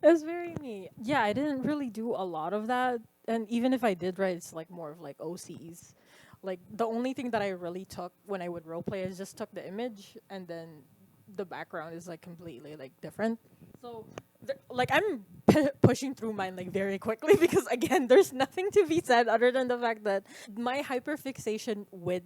It's very me. Yeah, I didn't really do a lot of that. And even if I did write, it's like more of like OCs. Like the only thing that I really took when I would roleplay is just took the image and then the background is like completely like different. So like I'm pushing through mine like very quickly because again, there's nothing to be said other than the fact that my hyperfixation with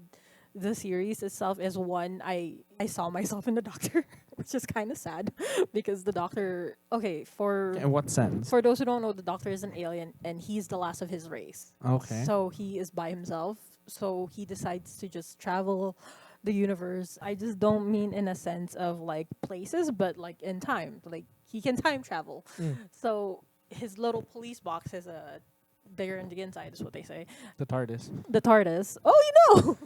the series itself is one, I saw myself in the Doctor, which is kind of sad because the Doctor, In what sense? for those who don't know, the Doctor is an alien and he's the last of his race. Okay. So he is by himself. So he decides to just travel the universe. I just don't mean in a sense of like places, but like in time. Like he can time travel. So his little police box is a bigger on the inside is what they say. The TARDIS. The TARDIS. Oh, you know.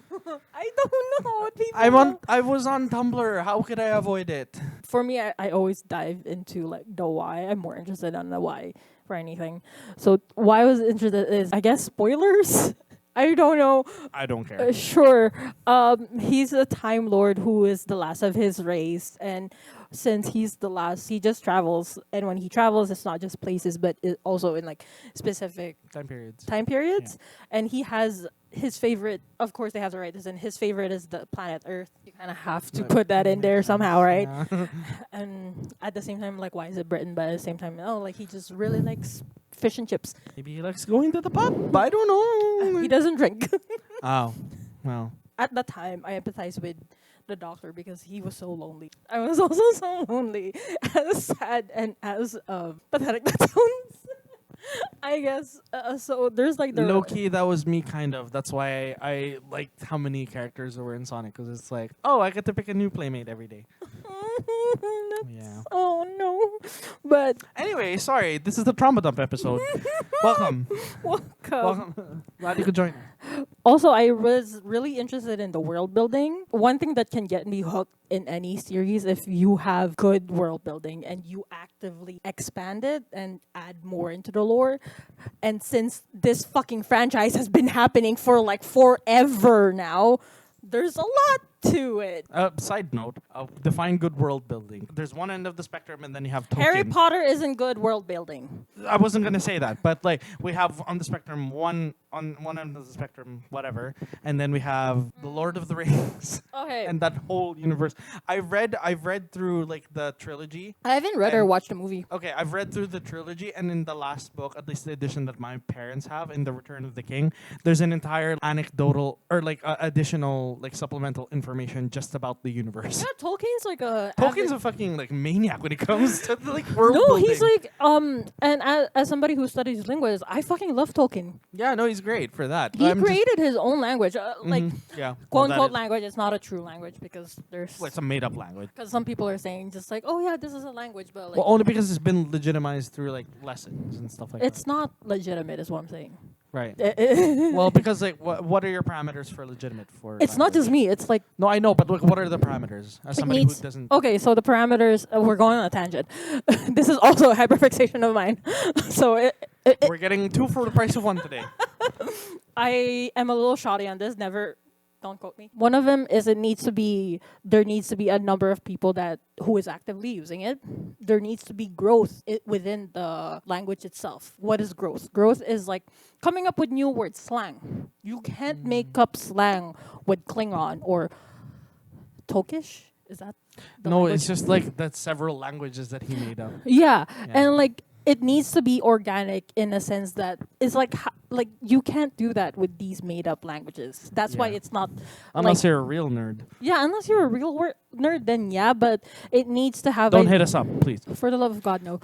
I don't know what people know. I was on Tumblr. How could I avoid it? For me, I always dive into like the why. I'm more interested in the why for anything. So why I was interested is, I guess, spoilers. I don't know. I don't care. Sure. He's a Time Lord who is the last of his race, and since he's the last, he just travels. And when he travels, it's not just places, but it also in like specific Time periods. Yeah. And he has his favorite. Of course, they have to write this, and his favorite is the planet Earth. You kind of have to put that in there somehow, right? Yeah. And at the same time, like, why is it Britain? But at the same time, like he just really likes fish and chips. Maybe he likes going to the pub. I don't know. He doesn't drink. Oh, well. At that time, I empathized with the Doctor because he was so lonely. I was also so lonely, as sad and as pathetic that sounds. I guess so. There's like the Low key, that was me kind of. That's why I liked how many characters there were in Sonic, because it's like, oh, I get to pick a new playmate every day. Yeah. Oh no, but Anyway, sorry, this is the Trauma Dump episode. Welcome. welcome. Welcome. Glad you could join. Also, I was really interested in the world building. One thing that can get me hooked in any series if you have good world building and you actively expand it and add more into the lore. And since this fucking franchise has been happening for like forever now, there's a lot to it. Side note, define good world building. There's one end of the spectrum, and then you have Tolkien. Harry Potter isn't good world building. I wasn't gonna say that, but like we have on the spectrum on one end of the spectrum, whatever, and then we have the Lord of the Rings. Okay. And that whole universe. I've read through like the trilogy. I haven't read or watched the movie. Okay, I've read through the trilogy, and in the last book, at least the edition that my parents have, in The Return of the King, there's an entire anecdotal or like additional like supplemental information just about the universe. Yeah, Tolkien's like a Tolkien's a fucking like maniac when it comes to like world no, building. he's like and as somebody who studies linguists, I fucking love Tolkien. Yeah, no, he's great for that. He created his own language, like yeah, quote unquote language. It's not a true language because there's Well, it's a made up language. because some people are saying just like, oh yeah, this is a language, but like Well, only because it's been legitimized through like lessons and stuff like it's not legitimate, is what I'm saying. that. Right. Well, because like, what are your parameters for legitimate for? It's not just me. It's like No, I know, but like, what are the parameters? As somebody who doesn't. Okay, so the parameters. We're going on a tangent. This is also a hyperfixation of mine. So We're getting two for the price of one today. I am a little shoddy on this. Never, don't quote me. One of them is there needs to be a number of people who is actively using it. There needs to be growth within the language itself. What is growth? Growth is like coming up with new words, slang. You can't make up slang with Klingon or Tokish. Is that the No, language? it's just like that's several languages that he made up. Yeah, Yeah. and like it needs to be organic in a sense that it's like you can't do that with these made up languages. That's why Yeah. it's not Unless like, you're a real nerd. yeah, unless you're a real nerd, then yeah, but it needs to have Don't hit us up, please. for the love of God, no.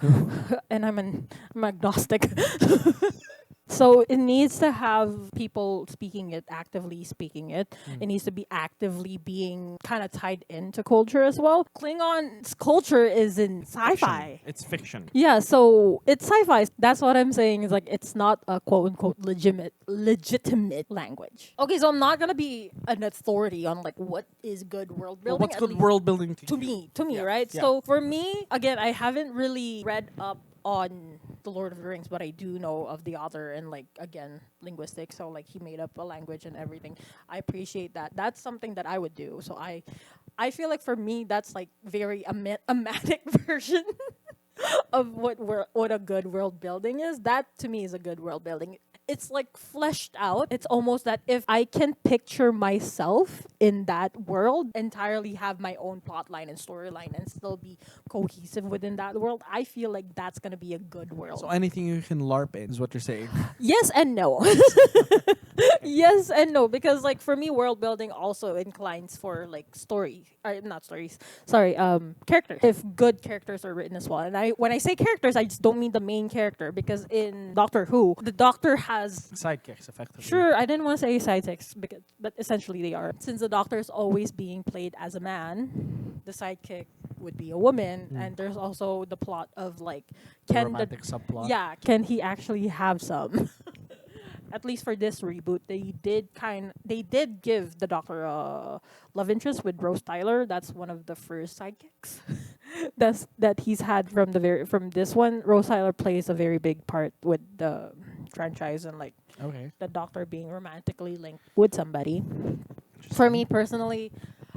And I'm agnostic. So it needs to have people speaking it, actively speaking it. It needs to be actively being kind of tied into culture as well. Klingon's culture is in sci-fi. Fiction. It's fiction. Yeah, so it's sci-fi. That's what I'm saying. Is like it's not a quote unquote legitimate language. Okay, so I'm not gonna be an authority on like what is good world Well, building. what's at good least world building to me, Yeah, right? yeah. So for me, again, I haven't really read up on the Lord of the Rings, but I do know of the author and like again linguistics. So like he made up a language and everything. I appreciate that. That's something that I would do. So I feel like for me that's like very amatic version of what a good world building is. That to me is a good world building. It's like fleshed out. It's almost that if I can picture myself in that world, entirely have my own plot line and storyline and still be cohesive within that world, I feel like that's gonna be a good world. So anything you can LARP in is what you're saying. Yes and no. Yes and no, because like for me world building also inclines for like characters. If good characters are written as well. And when I say characters, I just don't mean the main character, because in Doctor Who, the Doctor has Sidekicks, effectively. sure, I didn't want to say sidekicks, but essentially they are. Since the Doctor is always being played as a man, the sidekick would be a woman, and there's also the plot of like, Romantic subplot. yeah, can he actually have some? At least for this reboot, they did give the Doctor a love interest with Rose Tyler. That's one of the first sidekicks that he's had from this one. Rose Tyler plays a very big part with the franchise and like Okay. the Doctor being romantically linked with somebody. For me personally,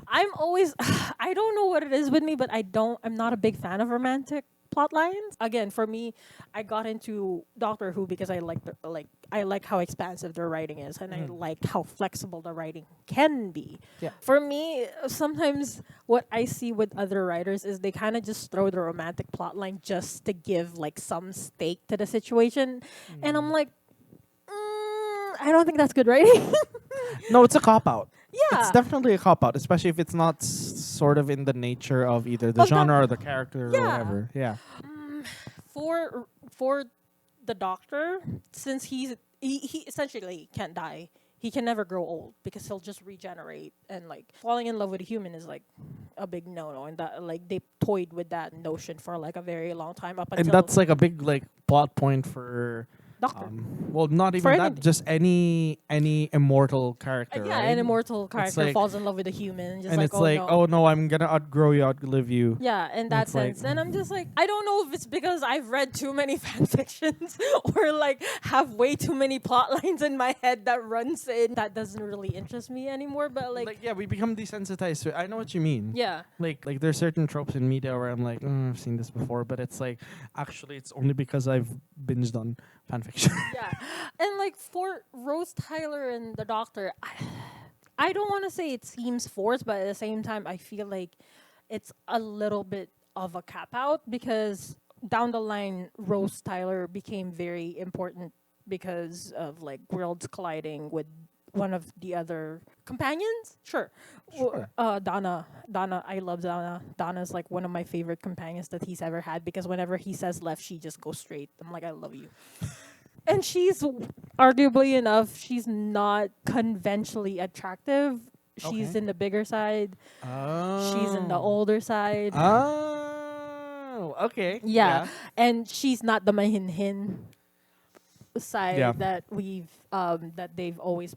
I'm always I don't know what it is with me, but I'm not a big fan of romantic plot lines. Again, for me, I got into Doctor Who because I like how expansive their writing is, and I like how flexible the writing can be. Yeah. For me, sometimes what I see with other writers is they kind of just throw the romantic plot line just to give like some stake to the situation, and I'm like, I don't think that's good writing. No, it's a cop out. Yeah. It's definitely a cop out, especially if it's not sort of in the nature of either the Of the- genre or the character Yeah. or whatever. Yeah. for the doctor, since he essentially can't die. He can never grow old because he'll just regenerate, and like falling in love with a human is like a big no-no, and that like they toyed with that notion for like a very long time up And until that's like a big like plot point for Doctor. well, not For even that, anything. just any immortal character, Yeah, right? an immortal character like- falls in love with a human, and just And like, it's oh like, no. oh no, I'm gonna outgrow you, outlive you. Yeah, in that It's like- sense. And I'm just like, I don't know if it's because I've read too many fan fictions or like have way too many plot lines in my head that runs in that doesn't really interest me anymore. But like yeah, we become desensitized to it. I know what you mean. yeah. Like there's certain tropes in media where I'm like, I've seen this before, but it's like actually it's only because I've binged on fanfiction. Yeah. And like for Rose Tyler and the Doctor, I don't want to say it seems forced, but at the same time, I feel like it's a little bit of a cap out because down the line, Rose Tyler became very important because of like worlds colliding with one of the other companions. Sure. Sure. Donna. I love Donna. Donna's like one of my favorite companions that he's ever had because whenever he says left, she just goes straight. I'm like, I love you. And she's arguably enough, she's not conventionally attractive. She's Okay. in the bigger side. Oh. She's in the older side. Oh, okay. Yeah. And she's not the mahinhin side Yeah. that that they've always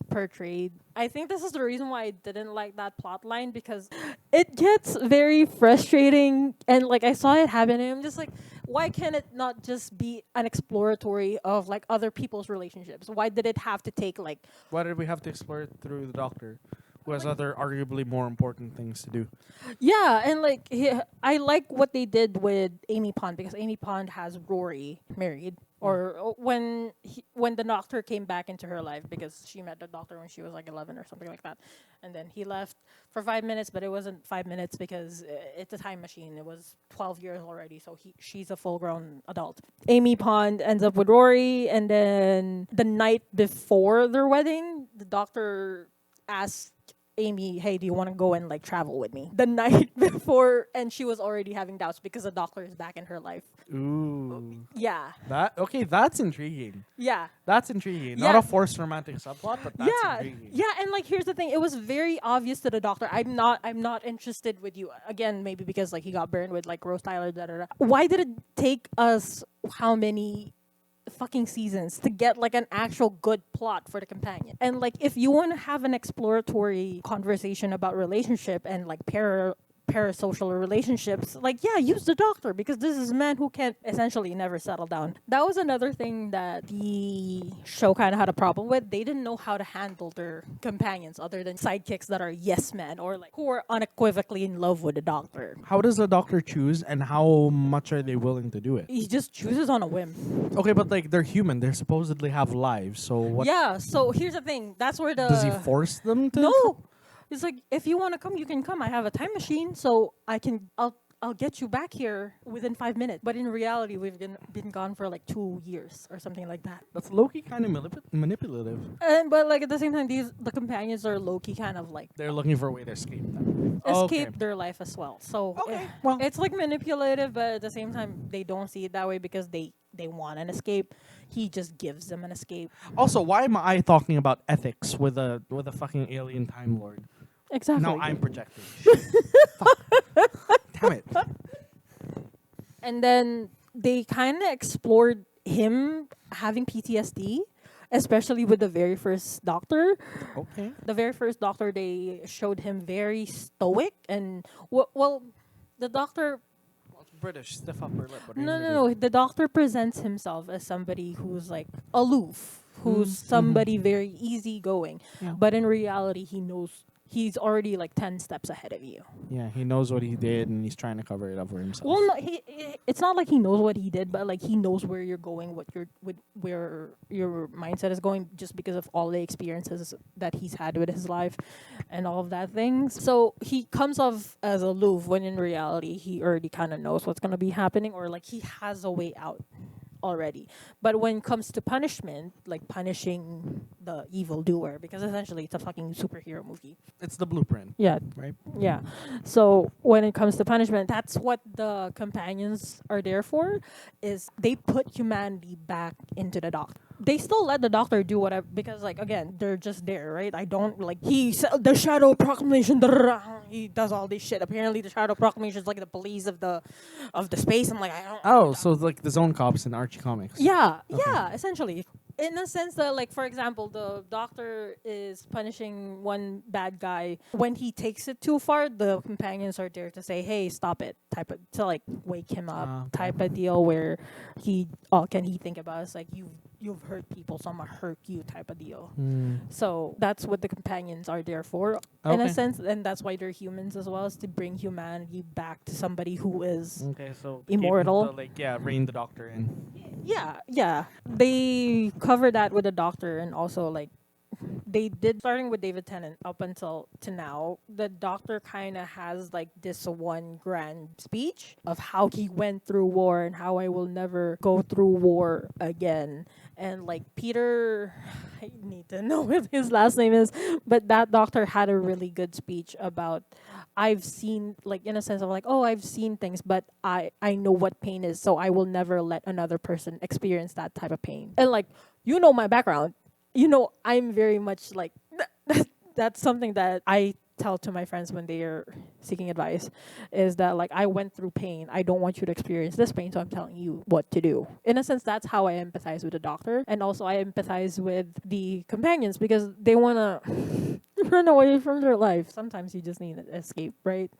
portrayed. I think this is the reason why I didn't like that plot line because it gets very frustrating and like I saw it happen and I'm just like, why can't it not just be an exploratory of like other people's relationships? Why did it have to take like Why did we have to explore it through the Doctor, who has other arguably more important things to do? yeah, and like I like what they did with Amy Pond because Amy Pond has Rory married, or when the Doctor came back into her life because she met the Doctor when she was like 11 or something like that, and then he left for 5 minutes, but it wasn't 5 minutes because it's a time machine. It was 12 years already, so she's a full-grown adult. Amy Pond ends up with Rory, and then the night before their wedding, the Doctor asked Amy, hey, do you want to go and like travel with me? The night before, and she was already having doubts because the Doctor is back in her life. Ooh. Yeah. That's intriguing. Yeah. That's intriguing. Yeah. Not a forced romantic subplot, but that's yeah. intriguing. Yeah, and like here's the thing, it was very obvious to the Doctor, I'm not interested with you. Again, maybe because like he got burned with like Rose Tyler, da da da. Why did it take us how many fucking seasons to get like an actual good plot for the companion? And like if you want to have an exploratory conversation about relationship and like parasocial relationships, like yeah, use the Doctor because this is a man who can essentially never settle down. That was another thing that the show kind of had a problem with. They didn't know how to handle their companions other than sidekicks that are yes men or like who are unequivocally in love with the Doctor. How does the Doctor choose, and how much are they willing to do it? He just chooses on a whim. Okay, but like they're human. They supposedly have lives. So what Yeah, so here's the thing. That's where the does he force them to? No. It's like if you want to come, you can come. I have a time machine, so I'll get you back here within 5 minutes. But in reality, we've been gone for like 2 years or something like that. That's low-key kind of manipulative. And but like at the same time, the companions are low key kind of like They're looking for a way to escape them. escape their life as well. So Okay, well. it's like manipulative, but at the same time, they don't see it that way because they want an escape. He just gives them an escape. Also, why am I talking about ethics with a fucking alien time lord? Exactly. Now I'm projecting. Fuck. Damn it. And then they kind of explored him having PTSD, especially with the very first Doctor. Okay. The very first Doctor, they showed him very stoic and well, the Doctor. Well, it's British, stiff upper lip. What are you No, gonna no, do? no. The Doctor presents himself as somebody who's like aloof, who's somebody very easygoing, Yeah. but in reality, he's already like 10 steps ahead of you. Yeah, he knows what he did, and he's trying to cover it up for himself. Well, no, it's not like he knows what he did, but like he knows where you're going, where your mindset is going, just because of all the experiences that he's had with his life, and all of that things. So he comes off as aloof when in reality he already kind of knows what's gonna be happening, or like he has a way out already. But when it comes to punishment, like punishing the evildoer, because essentially it's a fucking superhero movie. It's the blueprint, Yeah, right? yeah. So when it comes to punishment, that's what the companions are there for, is they put humanity back into the doctor. They still let the doctor do whatever because, like, again, they're just there, right? I don't like the shadow proclamation. He does all this shit. Apparently, the shadow proclamation is like the police of the space. I'm like, I don't. Oh, so it's like the Zone Cops in Archie comics. Yeah, Okay. yeah, essentially. In a sense that, like, for example, the doctor is punishing one bad guy. When he takes it too far, the companions are there to say, hey, stop it, type of, to, like, wake him up, Okay. type of deal where all can he think about is, like, you've hurt people, so I'm gonna hurt you, type of deal. So that's what the companions are there for, in a Okay. sense, and that's why they're humans as well, is to bring humanity back to somebody who is Okay, so immortal. Rein the doctor in. yeah. They cover that with the doctor, and also like they did starting with David Tennant up until to now. The doctor kind of has like this one grand speech of how he went through war and how I will never go through war again. And like Peter, I need to know what his last name is, but that doctor had a really good speech about I've seen, like, in a sense of like, oh, I've seen things, but I know what pain is, so I will never let another person experience that type of pain. And like, you know my background, I'm very much like that's something that I tell to my friends when they are seeking advice, is that like I went through pain. I don't want you to experience this pain, so I'm telling you what to do. In a sense, that's how I empathize with the doctor, and also I empathize with the companions because they wanna run away from their life. Sometimes you just need an escape, right?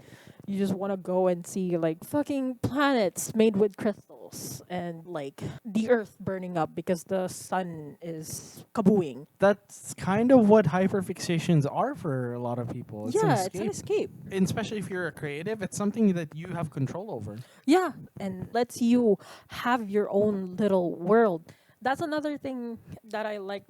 You just want to go and see like fucking planets made with crystals and like the earth burning up because the sun is kabooing. That's kind of what hyperfixations are for a lot of people. It's Yeah, it's an escape. And especially if you're a creative, it's something that you have control over. Yeah, and lets you have your own little world. That's another thing that I liked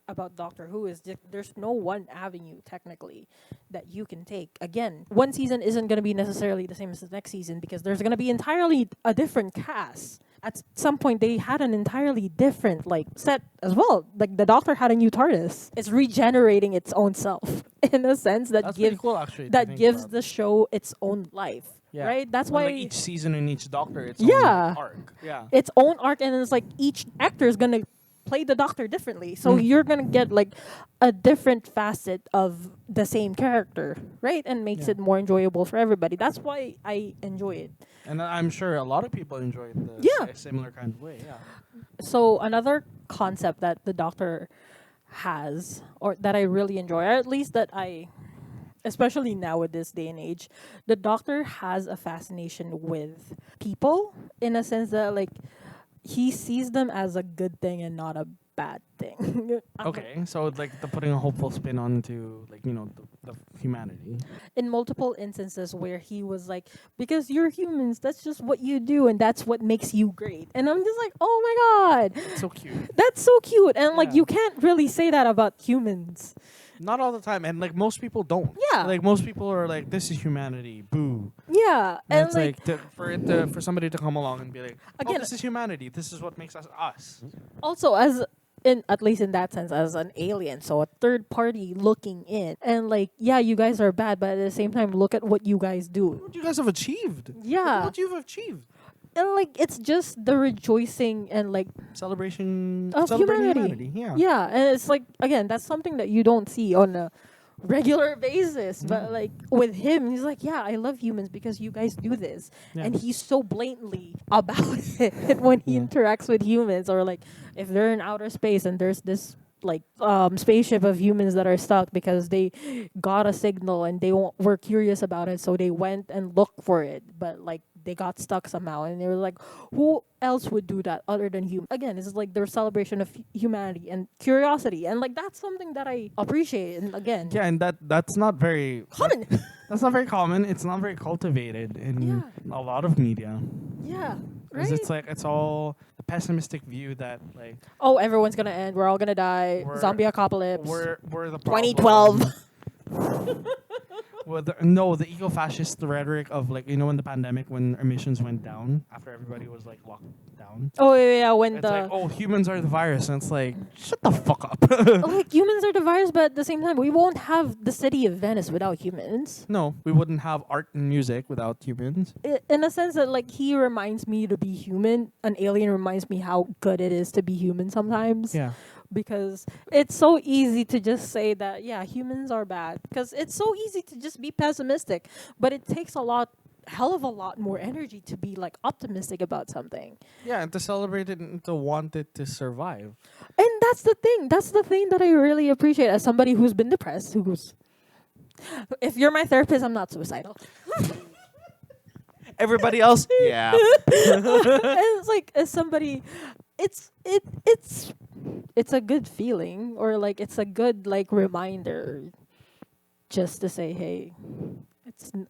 about Doctor Who is there's no one avenue technically that you can take. Again, one season isn't going to be necessarily the same as the next season because there's going to be entirely a different cast. At some point, they had an entirely different like set as well. Like the Doctor had a new TARDIS. It's regenerating its own self in a sense that That's pretty gives cool, actually. to that think gives about. the show its own life. Yeah. Right? That's And, why like, each season and each Doctor, its Yeah. own arc. Yeah. its own arc, and it's like each actor is gonna play the Doctor differently, so you're gonna get like a different facet of the same character, right? And makes Yeah. it more enjoyable for everybody. That's why I enjoy it. And I'm sure a lot of people enjoy it Yeah. a similar kind of way. Yeah. So another concept that the Doctor has, or that I really enjoy, or at least that I, especially now with this day and age, the Doctor has a fascination with people in a sense that like he sees them as a good thing and not a bad thing. I'm like, Okay, so like the putting a hopeful spin onto like the humanity. in multiple instances where he was like, because you're humans, that's just what you do and that's what makes you great. And I'm just like, oh my god, It's so cute. that's so cute. And like Yeah. you can't really say that about humans. Not all the time, and like most people don't. Yeah. Like most people are like, "This is humanity, boo." Yeah. And And it's like, for somebody to come along and be like, "Oh, Again- this is humanity. This is what makes us us." also as in at least in that sense as an alien, so a third party looking in, and like, yeah, you guys are bad, but at the same time look at what you guys do. What you guys have achieved. Look Yeah. at what you've achieved. And like it's just the rejoicing and like Celebrating of celebrating humanity. Yeah. Yeah, and it's like again, that's something that you don't see on a regular basis. But like with him, he's like, yeah, I love humans because you guys do this, Yeah. and he's so blatantly about it when he Yeah. interacts with humans, or like if they're in outer space and there's this like spaceship of humans that are stuck because they got a signal and were curious about it, so they went and looked for it, but like they got stuck somehow, and they were like, who else would do that other than human? Again, it's like their celebration of humanity and curiosity, and like that's something that I appreciate. And again, Yeah, and that's not very common. That's not very common. It's not very cultivated in a lot of media. Yeah, 'Cause right. it's like it's all the pessimistic view that like Oh, everyone's gonna end. We're all gonna die. We're- Zombie apocalypse. we're the problem. 2012. Well, no, the eco-fascist rhetoric of like when the pandemic, when emissions went down after everybody was like locked down. Oh yeah, when It's like, the oh, humans are the virus, and it's like, shut the fuck up. like humans are the virus, but at the same time, we won't have the city of Venice without humans. No, we wouldn't have art and music without humans. In a sense that like he reminds me to be human. An alien reminds me how good it is to be human sometimes. Yeah. Because it's so easy to just say that yeah, humans are bad, because it's so easy to just be pessimistic, but it takes a lot hell of a lot more energy to be like optimistic about something. Yeah, and to celebrate it and to want it to survive. And that's the thing that I really appreciate as somebody who's been depressed, who's if you're my therapist, I'm not suicidal. Everybody else, yeah. And it's like as somebody, it's a good feeling, or like it's a good like reminder just to say hey,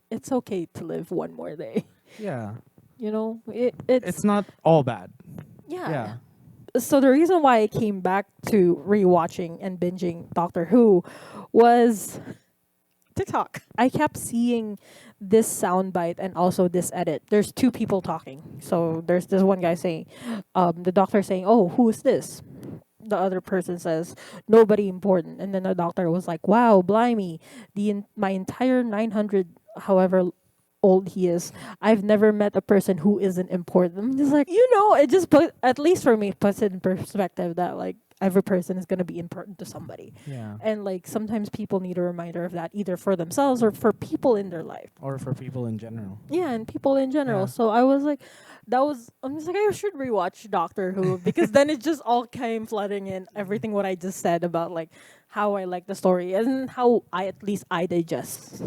it's okay to live one more day. Yeah. You know, it's It's not all bad. yeah. Yeah. So the reason why I came back to rewatching and binging Doctor Who was TikTok. I kept seeing this soundbite and also this edit. There's two people talking. So there's this one guy saying, the doctor saying, "Oh, who is this?" The other person says, "Nobody important." And then the doctor was like, "Wow, blimey, my entire 900, however old he is, I've never met a person who isn't important." I'm just like, it just put, at least for me, puts it in perspective that like every person is gonna be important to somebody. Yeah. And like sometimes people need a reminder of that, either for themselves or for people in their life. Or for people in general. Yeah, and people in general. Yeah. So I was like, I'm just like, I should rewatch Doctor Who because then it just all came flooding in everything what I just said about like how I like the story and how at least I digest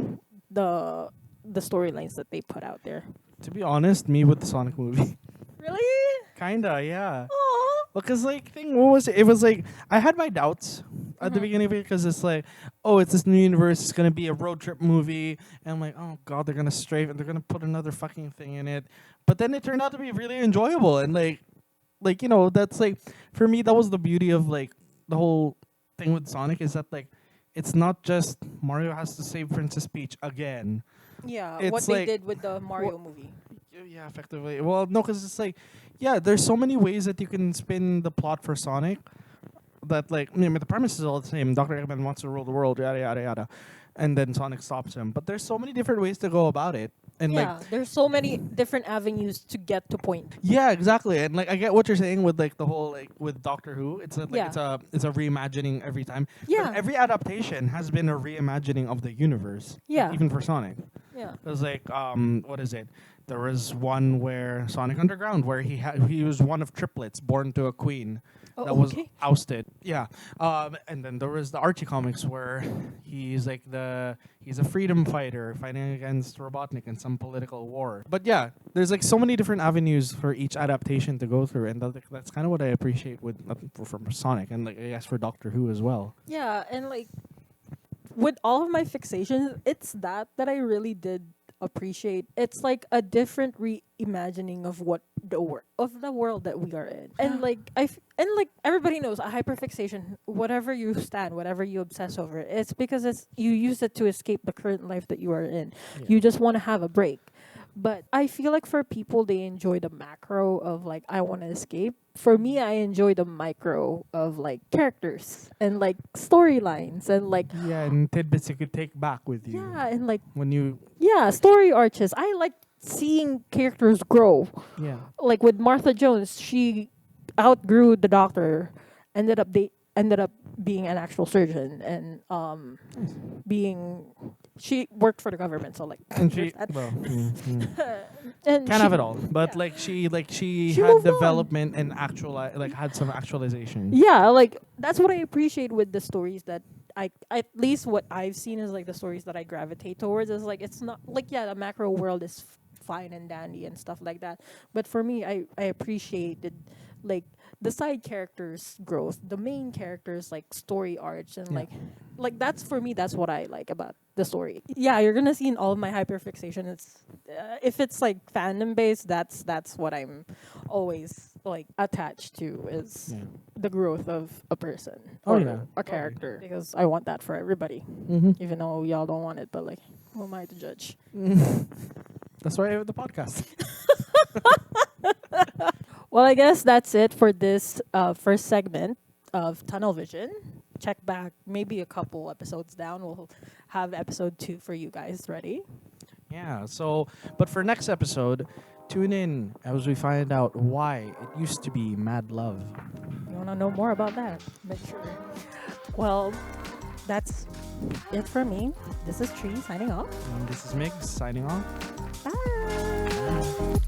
the storylines that they put out there. To be honest, me with the Sonic movie. Really? Kinda, yeah. Aww. Because like what was it? It was like I had my doubts at the beginning of it because it's like, oh, it's this new universe. It's gonna be a road trip movie, and I'm like, oh god, they're gonna strafe and they're gonna put another fucking thing in it. But then it turned out to be really enjoyable, and like that's like for me that was the beauty of like the whole thing with Sonic is that like it's not just Mario has to save Princess Peach again. Yeah, It's what they like- did with the Mario movie. Yeah, effectively. Well, no, because it's like, yeah, there's so many ways that you can spin the plot for Sonic that, like, I mean, the premise is all the same. Dr. Eggman wants to rule the world, yada, yada, yada. And then Sonic stops him. But there's so many different ways to go about it. And, Yeah, there's so many different avenues to get to point. yeah, exactly. And, like, I get what you're saying with, like, the whole, like, with Doctor Who. It's like, Yeah. it's a reimagining every time. But Yeah. every adaptation has been a reimagining of the universe. like, Yeah. even for Sonic. Yeah. It was like, what is it? There was one where Sonic Underground, where he was one of triplets born to a queen Oh, that was okay. ousted. Yeah, and then there was the Archie comics where he's like he's a freedom fighter fighting against Robotnik in some political war. But yeah, there's like so many different avenues for each adaptation to go through, and that's kind of what I appreciate with from Sonic, and like I guess for Doctor Who as well. Yeah, and like with all of my fixations, it's that I really did appreciate. It's like a different reimagining of what the world that we are in. And like and like everybody knows a hyperfixation, whatever you stand, whatever you obsess over, it's because you use it to escape the current life that you are in. Yeah. You just want to have a break. But I feel like for people, they enjoy the macro of like, I want to escape. For me, I enjoy the micro of like characters and like storylines and like, Yeah, and tidbits you could take back with you yeah, and like, when you yeah, story arches. I like seeing characters grow. yeah. Like with Martha Jones, she outgrew the doctor, ended up being an actual surgeon and being she worked for the government, so like And she there's that. well, And can't she- have it all, but yeah. like she She had moved on. development and like had some actualization. Yeah, like that's what I appreciate with the stories that I at least what I've seen is like the stories that I gravitate towards is like it's not like yeah the macro world is fine and dandy and stuff like that, but for me I appreciated like the side characters growth, the main characters like story arcs and Yeah. like that's for me that's what I like about the story. Yeah, you're gonna see in all of my hyperfixation. It's if it's like fandom based, that's what I'm always like attached to is Yeah. the growth of a person Oh, or yeah. a Totally. character because I want that for everybody, Mm-hmm. even though y'all don't want it. But like, who am I to judge? That's why I have the podcast. Well, I guess that's it for this first segment of Tunnel Vision. Check back maybe a couple episodes down. We'll have episode 2 for you guys ready. Yeah. So, but for next episode, tune in as we find out why it used to be Mad Love. You want to know more about that? Make sure. Well, that's it for me. This is Tree signing off. And this is Migs signing off. Bye.